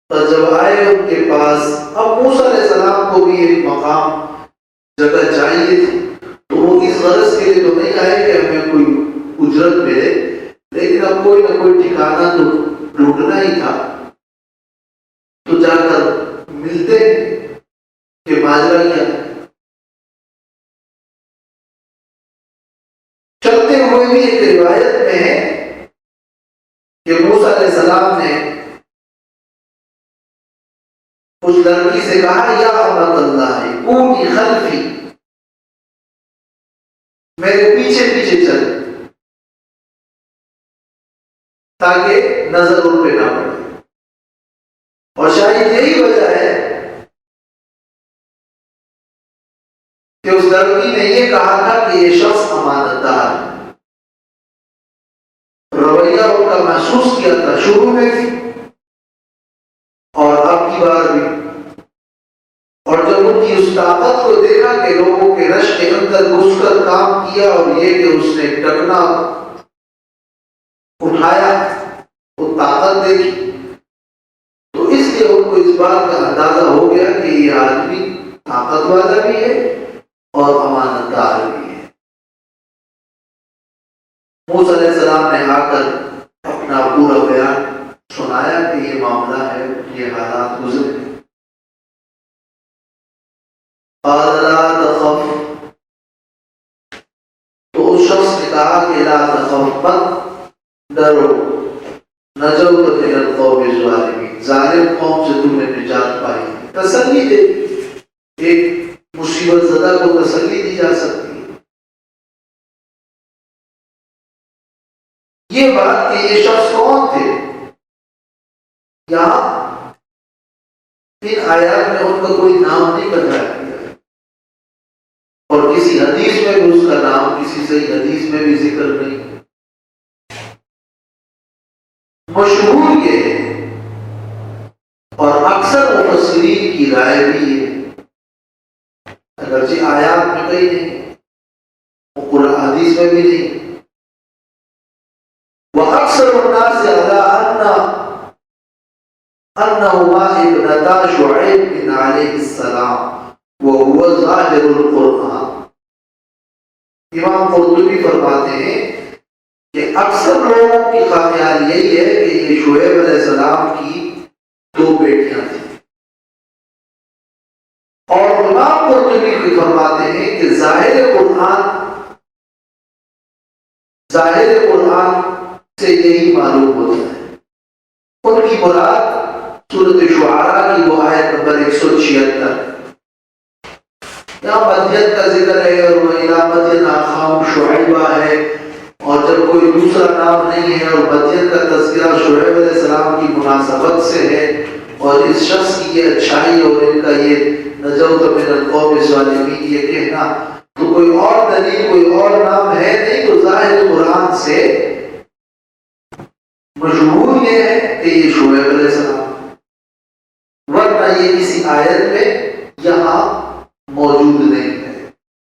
تو جب آئے ان کے پاس، اب موسیٰ علیہ السلام کو بھی ایک مقام جگہ چاہیے تھی، تو وہ اس غرض کے لیے تو نہیں آئے کہ ہمیں کوئی اجرت ملے، لیکن اب کوئی نہ کوئی ٹھکانہ تو ڈھونڈنا ہی تھا، تو جا کر ملتے کہ ماجرا کیا ہے۔ چلتے ہوئے بھی ایک روایت میں ہے کہ موسیٰ علیہ السلام نے اس لڑکی سے کہا یا امت اللہ کونی خلفی، میرے پیچھے پیچھے چل تاکہ نظر ان پہ نہ پڑے۔ اور شاید یہی وجہ ہے کہ اس لڑکی نے یہ کہا تھا کہ یہ شخص امانت دار ہے، رویہ ان کا محسوس کیا تھا شروع میں بھی اور اب کی بار بھی، اور جب ان کی اس طاقت کو دیکھا کہ لوگوں کے رش کے اندر گھس کر کام کیا، اور یہ کہ اس نے ٹکنا اٹھایا، وہ طاقت دیکھی، تو اس لیے ان کو اس بات کا اندازہ ہو گیا کہ یہ آدمی طاقت والا بھی ہے اور امانت دار بھی ہے۔ موسیٰ علیہ السلام نے آ کر اپنا پورا بیان سنایا کہ یہ معاملہ ہے، یہ حالات گزرے۔ قال لا تخف، تو اس شخص نے کہا کہ لا تخف، مت ڈرو، نجوت من القوم الظالمین، ظالم قوم سے تم نے نجات پائی، تسلی دے، ایک مصیبت زدہ کو تسلی دی جا سکتی ہے۔ یہ بات کہ یہ شخص کون تھے، یہاں ان آیات میں ان کا کوئی نام نہیں بتایا گیا، اور کسی حدیث میں بھی اس کا نام کسی صحیح حدیث میں بھی ذکر نہیں۔ مشہور یہ ہے اور اکثر مفسرین کی رائے بھی ہے، اگرچہ آیات میں کہیں نہیں، قرآن حدیث میں بھی نہیں، وَأَكْثَرُ النَّاسِ عَلَىٰ أَنَّهُمَا ابْنَتَا شُعَيْبٍ عَلَيْهِ السَّلَامُ وَهُوَ ظَاهِرُ الْقُرْآنِ۔ امام قرطبی فرماتے ہیں کہ اکثر لوگوں کی خیال یہی ہے کہ یہ شعیب علیہ السلام کی دو بیٹیاں تھیں، اور امام قرطبی فرماتے ہیں کہ ظاہر قرآن سے یہی معلوم ہوتا ہے۔ ان کی مراد سورۃ شعراء کی وہ آیت نمبر 176، یہاں مدین کا ذکر ہے اور وہ اِلیٰ مدین اخاہم شعیبہ ہے، اور جب کوئی دوسرا نام نہیں ہے اور مدین کا تذکرہ شعیب علیہ السلام کی مناسبت سے ہے، اور اس شخص کی یہ اچھائی اور ان کا یہ نجوت من القوم الظالمین یہ کہنا، تو کوئی اور دلیل کوئی اور نام ہے نہیں، تو ظاہر قرآن سے مشہور یہ ہے کہ یہ شعیب علیہ السلام، ورنہ یہ کسی آیت میں یہاں موجود نہیں ہے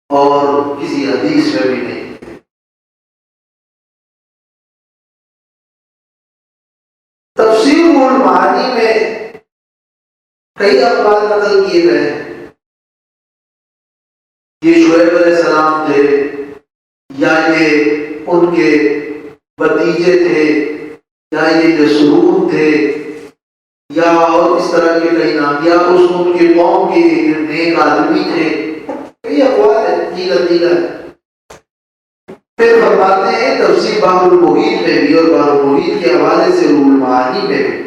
اور کسی حدیث میں بھی نہیں ہے۔ تفسیر المعانی میں کئی اقوال نقل کیے گئے ہیں، یہ شعیب علیہ السلام تھے یا یہ ان کے بھتیجے تھے یا یہ جسرون تھے یا اور اس طرح کے کئی نام، یا اس ان کے قوم کے نیک آدمی تھے، کئی اقوال ہے، دیگر ہے۔ پھر فرماتے ہیں تفسیر بحر المحیط میں بھی اور بحر المحیط کے حوالے سے روح المعانی میں بھی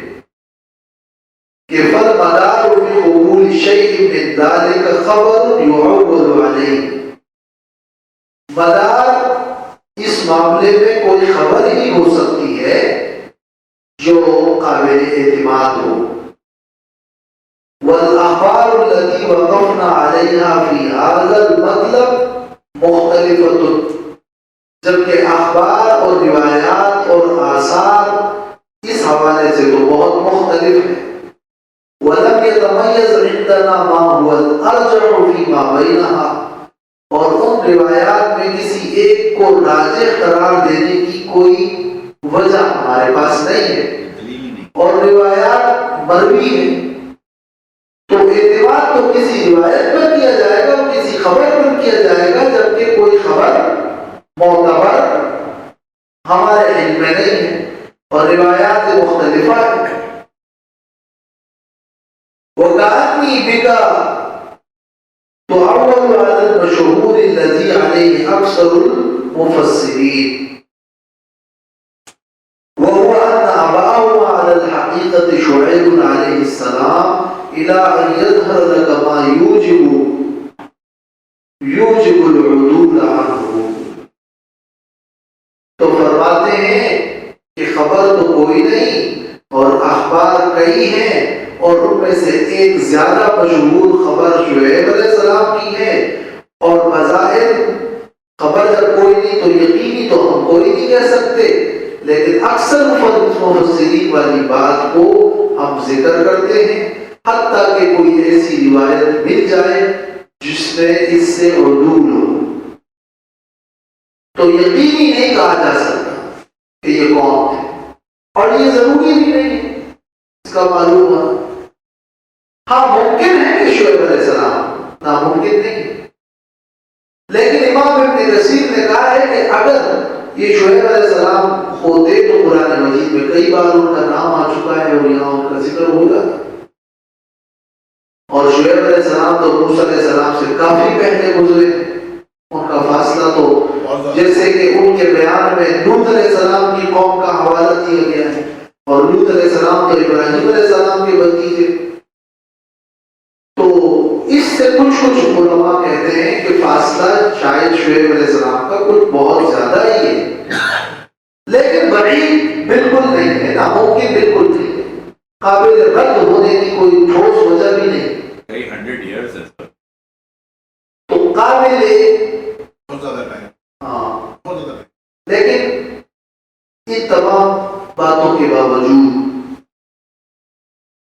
کہ فالمدار فی قبول شیء من ذلک خبر یعول علیہ، مدار اس معاملے میں کوئی خبر ہی ہو سکتی ہے جو قابل اعتماد ہو، والاخبار التي وقفنا عليها في هذا المطلب مختلفة، جبکہ اخبار اور روایات اور آثار اس حوالے سے تو بہت مختلف ہیں۔ وَلَمْ يَتَمَيَّزْ عِنْدَنَا مَا هُوَ الْأَرْجَحُ فِي مَا بَيْنَهَا، اور ان روایات میں کسی ایک کو راجح قرار دینے کی کوئی وجہ ہمارے پاس نہیں ہے، اور روایات مروی ہیں، تو اعتماد تو کسی روایت پر کیا جائے گا، کسی خبر پر کیا جائے گا، جبکہ کوئی خبر معتبر ہمارے علم میں نہیں ہے اور روایات مختلفہ ہیں۔ وَكَأَنِّي بِكَ تُعَوَّلُ عَلَى الْمَشْهُورِ الَّذِي عَلَيْهِ أَكْثَرُ الْمُفَسِّرِينَ وهو أن أباه على الحقيقة شعيب عليه السلام إلى أن يظهر لك ما يوجب العدول عنه۔ تو فرماتے ہیں کہ خبر تو کوئی نہیں اور اخبار کئی ہیں، اور ان میں سے ایک زیادہ مشہور خبر شعیب علیہ السلام کی ہے، اور بظاہر خبر جب کوئی نہیں تو یقینی تو ہم کوئی نہیں کہہ سکتے، لیکن اکثر مفسرین والی بات کو ہم ذکر کرتے ہیں، حتیٰ کہ کوئی ایسی روایت مل جائے جس میں اس سے عدول ہو، تو یقینی نہیں کہا جا سکتا کہ یہ کون ہے، اور یہ ضروری بھی نہیں ہے اس کا معلوم ہے۔ ہاں ممکن ہے کہ شعیب علیہ السلام، ناممکن نہیں، لیکن امام ابن کثیر نے کہا ہے کہ اگر یہ شعیب علیہ السلام ہوتے تو قرآن مجید میں کئی بار ان کا نام آ چکا ہے اور یہاں ان کا ذکر ہوگا، اور شعیب علیہ السلام تو موسیٰ علیہ السلام سے کافی پہلے گزرے، ان کا فاصلہ تو جیسے کہ ان کے بیان میں لوط علیہ السلام کی قوم کا حوالہ دیا گیا ہے، اور لوط علیہ السلام تو ابراہیم علیہ السلام کے بھتیجے، تو اس سے کچھ علماء کہتے ہیں کہ فاصلہ شاید شعیب علیہ السلام کا کچھ بہت زیادہ ہی ہے، لیکن بعید بالکل نہیں ہے، ناممکن بالکل نہیں ہے، قابل رد ہونے کی کوئی ٹھوس وجہ بھی نہیں، کئی 100 years ہے سر، تو قابل بہت زیادہ ٹائم، ہاں، بہت زیادہ ٹائم۔ لیکن ان تمام باتوں کے باوجود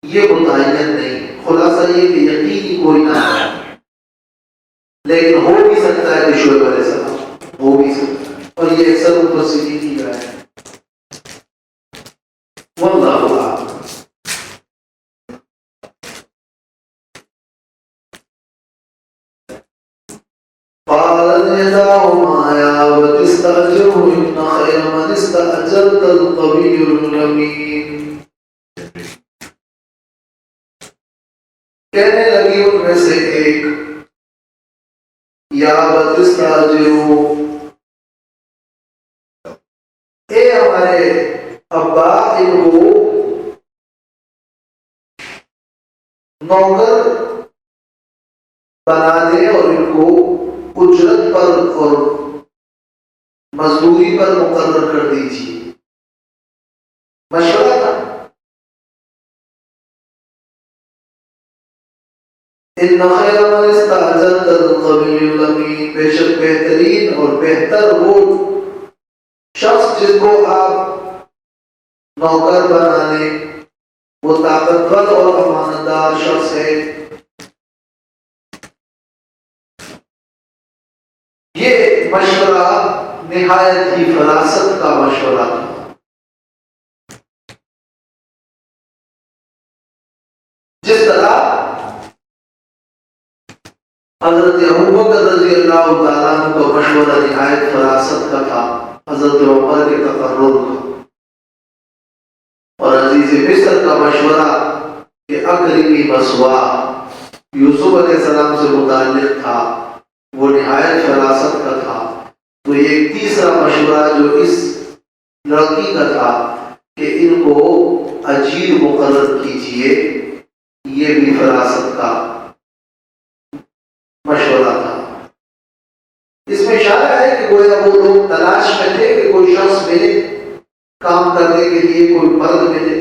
یہ متعین نہیں، خلاصہ یہ کہ یقینی کوئی نہ ہے، لیکن ہو بھی سکتا ہے کہ شعیب علیہ السلام ہو بھی سکتا ہے، اور یہ اکثر مفسرین کی رائے ہے، واللہ اعلم۔ قال يداهما يا أبت استأجره إن خير من استأجرت القوي الأمين۔ کہنے لگی ان میں سے ایک، یا أبت استأجره، اے ہمارے ابا ان کو نوکر بنا دے اور ان کو اجرت پر اور مزدوری پر مقرر کر دیجیے، مشورہ تھا۔ ان خیر من استأجرت القوی الامین، بے شک بہترین اور بہتر وہ شخص جس کو آپ نوکر بنا لیں وہ طاقتور اور امانتدار شخص ہے۔ یہ مشورہ نہایت ہی فراست کا مشورہ تھا، جس طرح حضرت ابوبکر رضی اللہ تعالیٰ عنہ کا مشورہ نہایت فراست کا تھا، حضرت عمر کے تقرر کا، اور عزیز مصر کا مشورہ کہ اکرمی مسوا یوسف علیہ السلام سے متعلق تھا، وہ نہایت فراست کا تھا۔ تو یہ تیسرا مشورہ جو اس لڑکی کا تھا کہ ان کو اجیر مقرر کیجیے، یہ بھی فراست کا مشورہ تھا۔ اس میں اشارہ ہے کہ گویا وہ لوگ تلاش میں تھے کہ کوئی شخص ملے کام کرنے کے لیے، کوئی مرد ملے،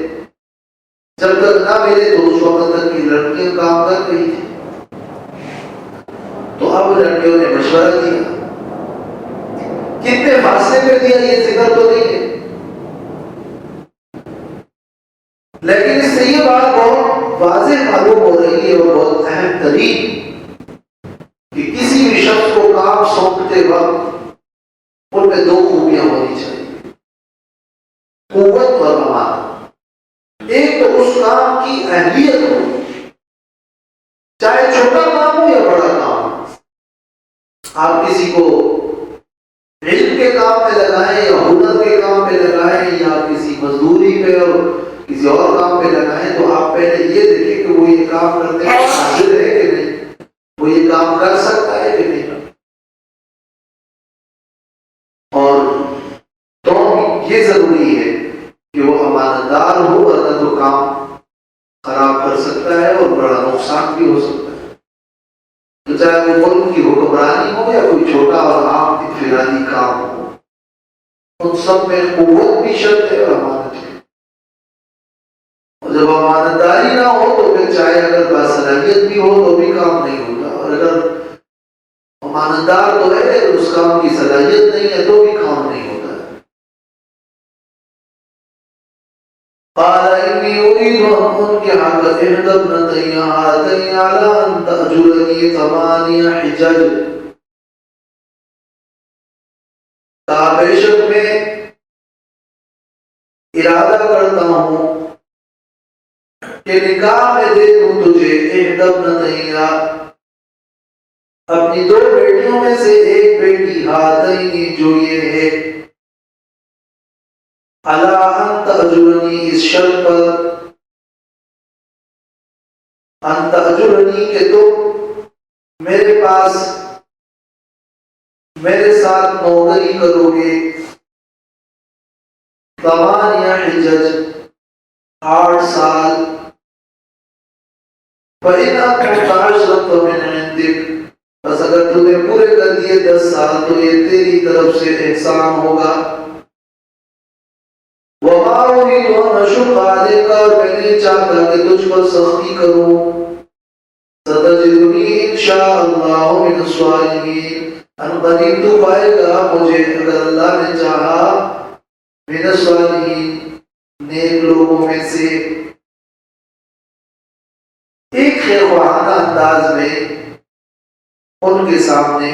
جب تک نہ ملے تو اس وقت تک کی لڑکیاں کام کر رہی تھیں، تو اب لڑکیوں نے مشورہ دیا، کتنے فاصلے پہ دیا یہ ذکر تو نہیں ہے، لیکن اس سے یہ بات بہت واضح معلوم ہو رہی ہے اور بہت اہم ترین کہ کسی بھی شخص کو کام ہوتے وقت ان میں دو خوبیاں ہونی چاہیے، قوت اور امانت۔ ایک تو اس کام کی اہلیت ہو، چاہے چھوٹا کام ہو یا بڑا کام ہو۔ آپ کسی کو علم کے کام پہ لگائیں یا ہنر کے کام پہ لگائیں یا کسی مزدوری پہ اور کسی اور کام پہ لگائیں، تو آپ پہلے یہ دیکھیں کہ وہ یہ کام کرنے کا قادر ہے کہ نہیں، وہ یہ کام کر سکتا ہے کہ نہیں۔ اور تو یہ ضروری ہے کہ وہ امانت دار ہو، ورنہ تو کام خراب کر سکتا ہے اور بڑا نقصان بھی ہو سکتا ہے۔ تو چاہے وہ ملک کی حکمرانی ہو یا کوئی چھوٹا اور عام انفرادی کام ہو، ان سب میں قوت بھی شرط ہے اور امانت بھی۔ اور جب امانت داری نہ ہو تو پھر چاہے اگر باصلاحیت بھی ہو تو بھی کام نہیں ہوتا، اور اگر امانت دار تو ہے لیکن اس کام کی صلاحیت نہیں ہے تو بھی کام نہیں ہوتا ہے۔ قال انی اريد ان انكحك احدى ابنتي هاتين على ان تأجرني 8 حجج۔ بے شک میں ارادہ کرتا ہوں کہ نکاح میں دے دوں تجھے احدى ابنتي، اپنی 2 بیٹیوں میں سے ایک بیٹی، ہاتین جو یہ ہے، علی ان تأجرنی اس شرط پر، ان تأجرنی کہ تم میرے پاس میرے ساتھ نوکری کرو گے، 8 حجج 8 سال، فإن أتممت 10 فمن عندك، بس اگر تو نے پورے کر دیے 10 سال تو یہ تیری طرف سے احسان ہوگا۔ وما أريد أن أشق عليك، اور میں نہیں چاہتا کہ تجھ پر سختی کروں۔ ستجدنی إن شاء الله من الصالحين، ان قریب تو پائے گا مجھے اگر اللہ نے چاہا من الصالحین، نیک لوگوں میں سے۔ ایک خیرخواہانہ انداز میں ان کے سامنے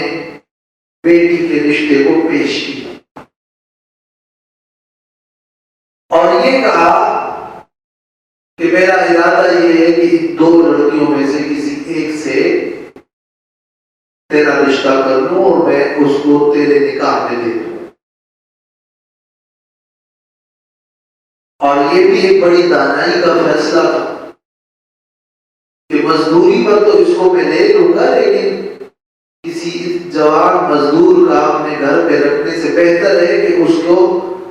بیٹی کے رشتے کو پیش کیا اور یہ کہا کہ میرا ارادہ یہ ہے کہ ان 2 لڑکیوں میں سے کسی ایک سے تیرا رشتہ کر لوں اور میں اس کو تیرے نکاح میں دے دوں۔ اور یہ بھی ایک بڑی دانائی کا فیصلہ تھا کہ مزدوری پر تو اس کو میں لے لوں گا، لیکن کسی جوان مزدور کا اپنے گھر پہ رکھنے سے بہتر ہے کہ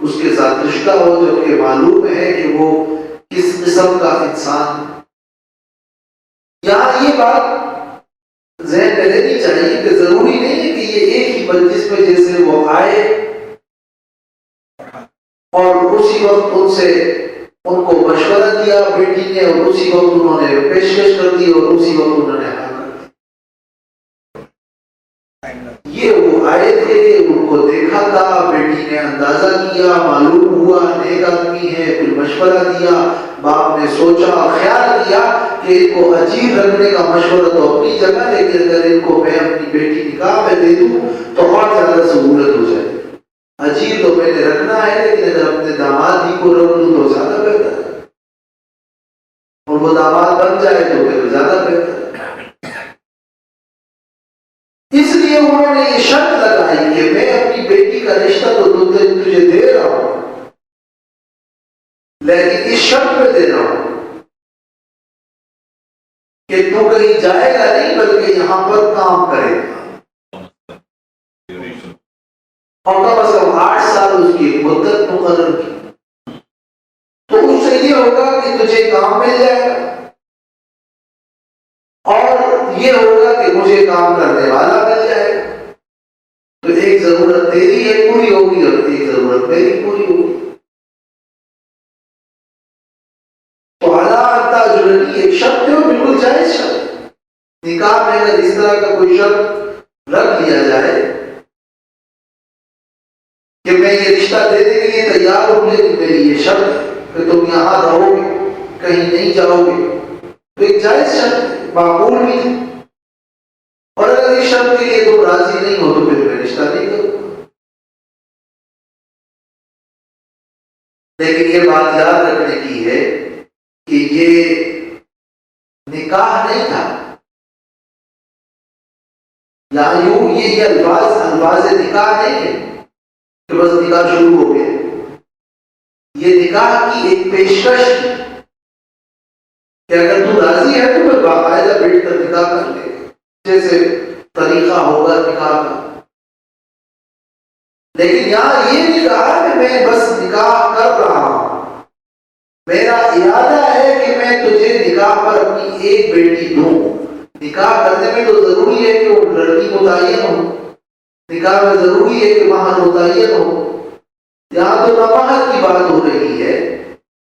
اس کے ساتھ رشتہ ہو، جبکہ معلوم ہے کہ وہ کس قسم کا انسان۔ یہاں یہ بات ذہن میں رہنی چاہیے کہ ضروری نہیں ہے کہ یہ ایک ہی مجلس میں جیسے وہ آئے اور اسی وقت ان کو مشورہ دیا بیٹی نے، اور اسی وقت انہوں نے پیشکش کر دی اور اسی وقت انہوں نے ہاں کر دی۔ یہ وہ آئے تھے، ان کو دیکھا تھا، بیٹی نے اندازہ کیا، معلوم ہوا نیک آدمی ہے، پھر مشورہ دیا، باپ نے سوچا اور خیال کیا کہ ان کو اجیر رکھنے کا مشورہ تو اپنی جگہ، لیکن اگر ان کو میں اپنی بیٹی نکاح میں دے دوں تو اور زیادہ سہولت ہو جائے۔ اجیر تو میں نے رکھنا ہے لیکن اگر اپنے داماد ہی کو رکھ لوں تو زیادہ بہتر ہے، اور وہ داماد بن جائے تو پھر زیادہ بہتر ہے۔ اس لیے انہوں نے یہ شرط لگائی کہ میں اپنی بیٹی کا رشتہ تو تجھے دے رہا ہوں، لیکن اس شرط پہ دے رہا ہوں کہ تو کہیں جائے گا نہیں بلکہ یہاں پر کام کرے گا، اور کم از کم 8 سال اس کی مدت مقرر کی۔ تو اس سے یہ ہوگا کہ تجھے کام مل جائے گا اور یہ ہوگا کہ مجھے کام کرنے والا مل جائے گا، تو ایک ضرورت تیری ہے پوری ہوگی اور ایک ضرورت میری پوری ہوگی۔ تو حالات تاجرنی ایک شرط ہے، بالکل جائز شرط۔ نکاح میں اگر اس طرح کا کوئی شرط رکھ لیا جائے کہ میں یہ رشتہ دینے کے لیے تیار ہوں لیکن میری یہ شرط ہے کہ تم یہاں رہو گے، کہیں نہیں جاؤ گے، تو ایک جائز شرط ہے، معقول بھی ہے۔ اور اگر اس شرط کے لیے تم راضی نہیں ہو تو پھر میں رشتہ نہیں کروں گا. لیکن یہ بات یاد رکھنے کی ہے کہ یہ نکاح نہیں تھا. یا یوں یہ الفاظ نکاح نہیں ہے کہ بس نکاح شروع ہو گیا. یہ نکاح کی ایک پیشکش ہے کہ اگر تو راضی ہے تو پھر باقاعدہ بیٹھ کر نکاح کر لے گا جیسے طریقہ ہوگا نکاح کا. لیکن یہاں یہ نہیں کہا کہ میں بس نکاح کر رہا ہوں، میرا ارادہ ہے کہ میں تجھے نکاح پر اپنی ایک بیٹی دوں. نکاح کرنے میں تو ضروری ہے کہ وہ لڑکی متعین ہو، نکاح میں ضروری ہے کہ مہر متعین ہو. یہاں تو نہ مہر کی بات ہو رہی ہے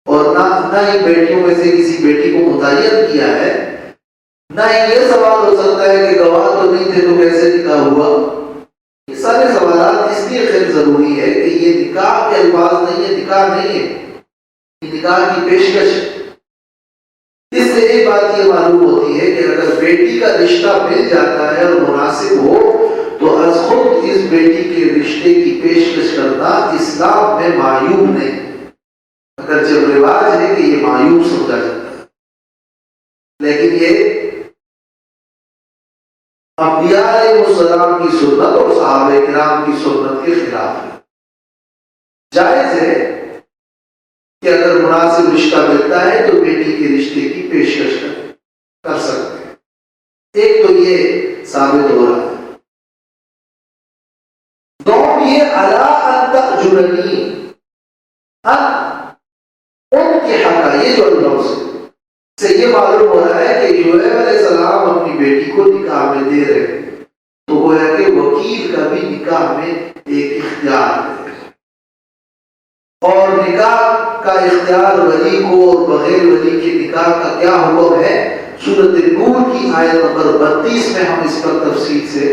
اور نہ ہی بیٹیوں میں سے کسی بیٹی کو متعین کیا ہے. نہ ہی یہ سوال ہو سکتا ہے کہ گواہ تو نہیں تھے تو کیسے نکاح ہوا. یہ سارے سوالات اس لیے خیر ضروری ہے کہ یہ نکاح کے الفاظ نہیں ہے، نکاح نہیں ہے، یہ نکاح کی پیشکش ہے. اس سے ایک بات یہ معلوم ہوتی ہے کہ اگر بیٹی کا رشتہ مل جاتا ہے اور مناسب ہو تو از خود اس بیٹی کے رشتے کی پیشکش کرنا اسلام میں معیوب نہیں. اگر جب رواج ہے کہ یہ معیوب سمجھا جاتا ہے، لیکن یہ انبیاء علیہ السلام کی سنت اور صحابہ کرام کی سنت کے خلاف ہے. جائز ہے کہ اگر مناسب رشتہ ملتا ہے تو بیٹی کے رشتے کی پیشکش کر سکتے ہیں. ایک تو یہ ثابت ہو رہا ہے. دوم یہ الا ان تأجرنی، ان کے حق، یہ جو لفظ سے یہ معلوم ہو رہا ہے کہ شعیب علیہ السلام اپنی بیٹی کو نکاح میں دے رہے ہیں تو وہ ہے کہ وکیل کا بھی نکاح میں ایک اختیار ہے. اور نکاح کا اختیار ولی کو اور بغیر ولی کے نکاح کا کیا حکم ہے، سورۃ نور کی آیت نمبر 32 میں ہم اس پر تفصیل سے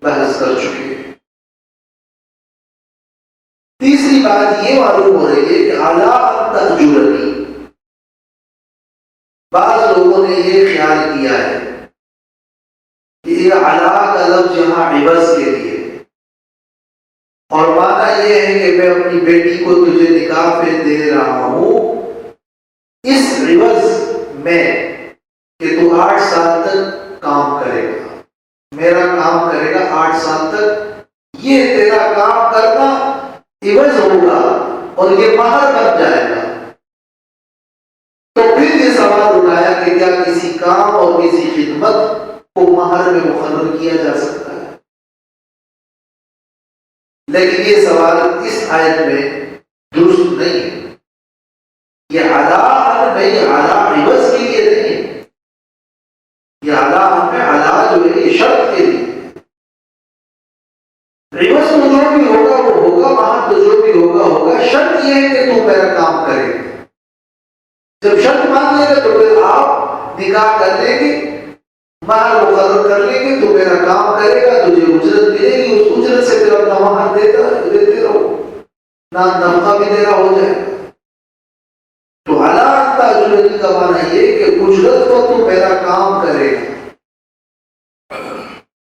بحث کر چکے ہیں. تیسری بات یہ معلوم ہو رہی ہے کہ اعلیٰ تأجرنی، بعض لوگوں نے یہ خیال کیا ہے کہ یہ اعلیٰ کا لفظ یہاں عوض کے لیے اور معنی یہ ہے کہ میں اپنی بیٹی کو تجھے نکاح پہ دے رہا ہوں اس عوض میں کہ تو 8 سال تک کام کرے گا، میرا کام کرے گا 8 سال تک، یہ تیرا کام کرنا عوض ہوگا اور یہ مہر بن جائے گا. تو پھر یہ سوال اٹھایا کہ کیا کسی کام اور کسی خدمت کو مہر میں مقرر کیا جا سکتا ہے؟ لیکن یہ سوال اس آیت میں درست نہیں ہے. یہ اعلیٰ میں یہ اعلیٰ عوض کے لیے نہیں ہے، یہ اعلیٰ میں اعلیٰ جو ہے یہ شرط کے لیے. عوض تو جو بھی ہوگا وہ ہوگا، مہر تو جو بھی ہوگا ہوگا. شرط یہ ہے کہ تو میرا کام کرے گا. جب شرط مان لے گا تو پھر آپ نکاح کر لیں گے، مہر مقرر کر لیں گے، تو میرا کام کرے گا، تجھے اجرت ملے گی، اس اجرت سے پھر اپنا مہر دیتے رہو، نفقہ بھی دینا ہو جائے گا. تو اعلیٰ تأجرنی کا معنی یہ کہ اجرت کو تو میرا کام کرے گا.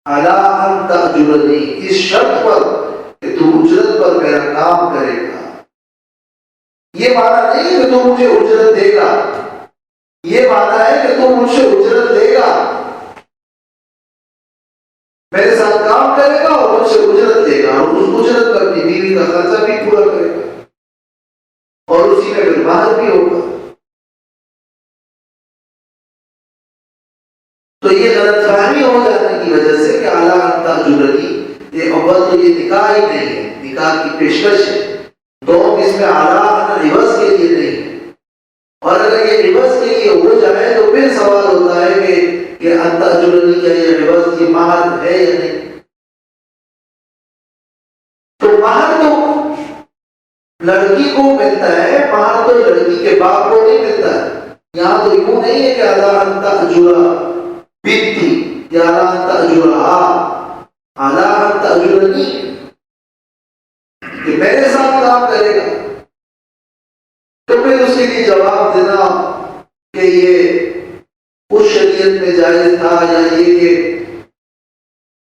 اعلیٰ ان تأجرنی، اس شرط پر کہ تو اجرت پر میرا کام کرے گا. یہ معنی نہیں کہ تو مجھے اجرت دے گا، یہ معنی ہے کہ تو مجھ سے اجرت لے گا، میرے ساتھ کام کرے گا اور مجھ سے اجرت لے گا، اور اس اجرت پر اپنی بیوی کا خرچہ بھی پورا کرے گا اور اسی میں پھر مہر بھی ہوگا. تو یہ غلط فہمی ہو جانے کی وجہ سے کہ اعلیٰ ان تأجرنی، یہ اول تو یہ نکاح ہی نہیں ہے، نکاح کی پیشکش ہے. دوم اس میں اعلیٰ عوض کے لیے نہیں ہے، اور اگر یہ عوض کے لیے ہو جائے تو پھر سوال ہوتا ہے کہ ان تأجرنی کا یہ عوض یہ مہر ہے یا نہیں. تو مہر تو لڑکی کو ملتا ہے، مہر تو لڑکی کے باپ کو نہیں ملتا ہے. یہاں تو یوں نہیں ہے کہ اعلیٰ ان تأجر بنتی یا اعلیٰ ان تأجرها، اعلیٰ ان تأجرنی کہ میرے ساتھ کام کرے گا. تو پھر اس کے لیے جواب دینا کہ یہ اس شریعت میں جائز تھا یا یہ کہ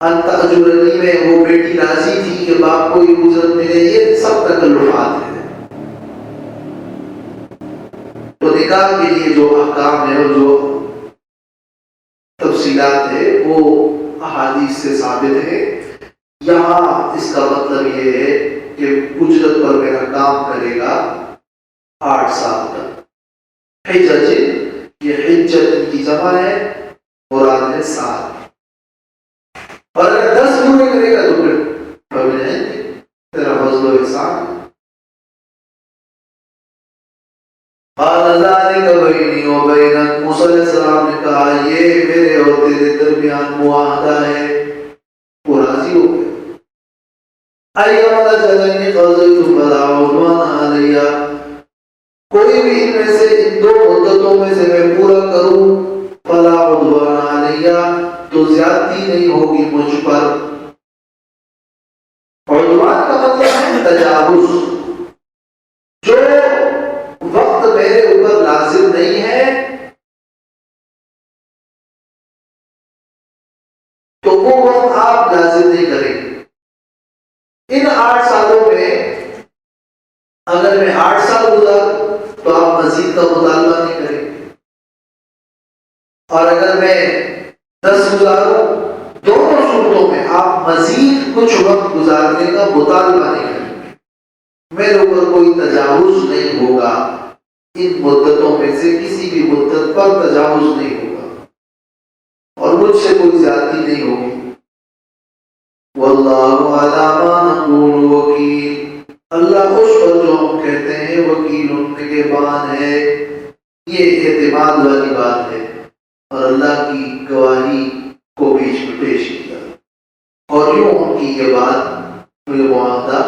انت اجرنی میں وہ بیٹی راضی تھی کہ باپ کو یہ اجرت ملے، یہ سب تکلفات ہیں. تو نکاح کے لیے جو احکام ہے اور جو تفصیلات ہے وہ احادیث سے ثابت ہے. یہاں اس کا مطلب یہ ہے کہ اجرت پر میرا کام کرے گا 8 سال تک. حجت، یہ حجت کی جمع ہے، مراد ہے سال. اور اگر 10 پورے کرے گا تو پھر تیرا فضل و احسان. قال ذلك بيني وبينك، موسیٰ علیہ السلام نے کہا یہ میرے اور تیرے درمیان معاہدہ ہے. وہ راضی ہو گئے. ایما الأجلین قضیت فلا عدوان علی، کوئی بھی ان میں سے ان 2 مدتوں میں سے میں پورا کروں، فلا عدوان علی، تو زیادتی نہیں ہوگی مجھ پر. عدوان کا مطلب ہے تجاوز. جو وقت میرے اوپر لازم نہیں ہے تو وہ وقت آپ لازم نہیں کریں گے. ان 8 سالوں میں اگر میں 8 سال گزار تو آپ مزید کا مطالبہ نہیں کریں گے، اور اگر میں 10 گزاروں، دونوں صورتوں میں آپ مزید کچھ وقت گزارنے کا مطالبہ نہیں کریں گے. میرے اوپر کوئی تجاوز نہیں ہوگا، ان مدتوں میں سے کسی بھی مدت پر تجاوز نہیں ہوگا اور مجھ سے کوئی زیادتی نہیں ہوگی. واللہ علی ما نقول وکیل، اللہ اس پر جو ہم کہتے ہیں وکیل نگہبان ہے. یہ اعتماد والی بات ہے اور اللہ کی گواہی کو بیچ میں پیش کیا، اور یوں ان کی یہ بات، یہ معاہدہ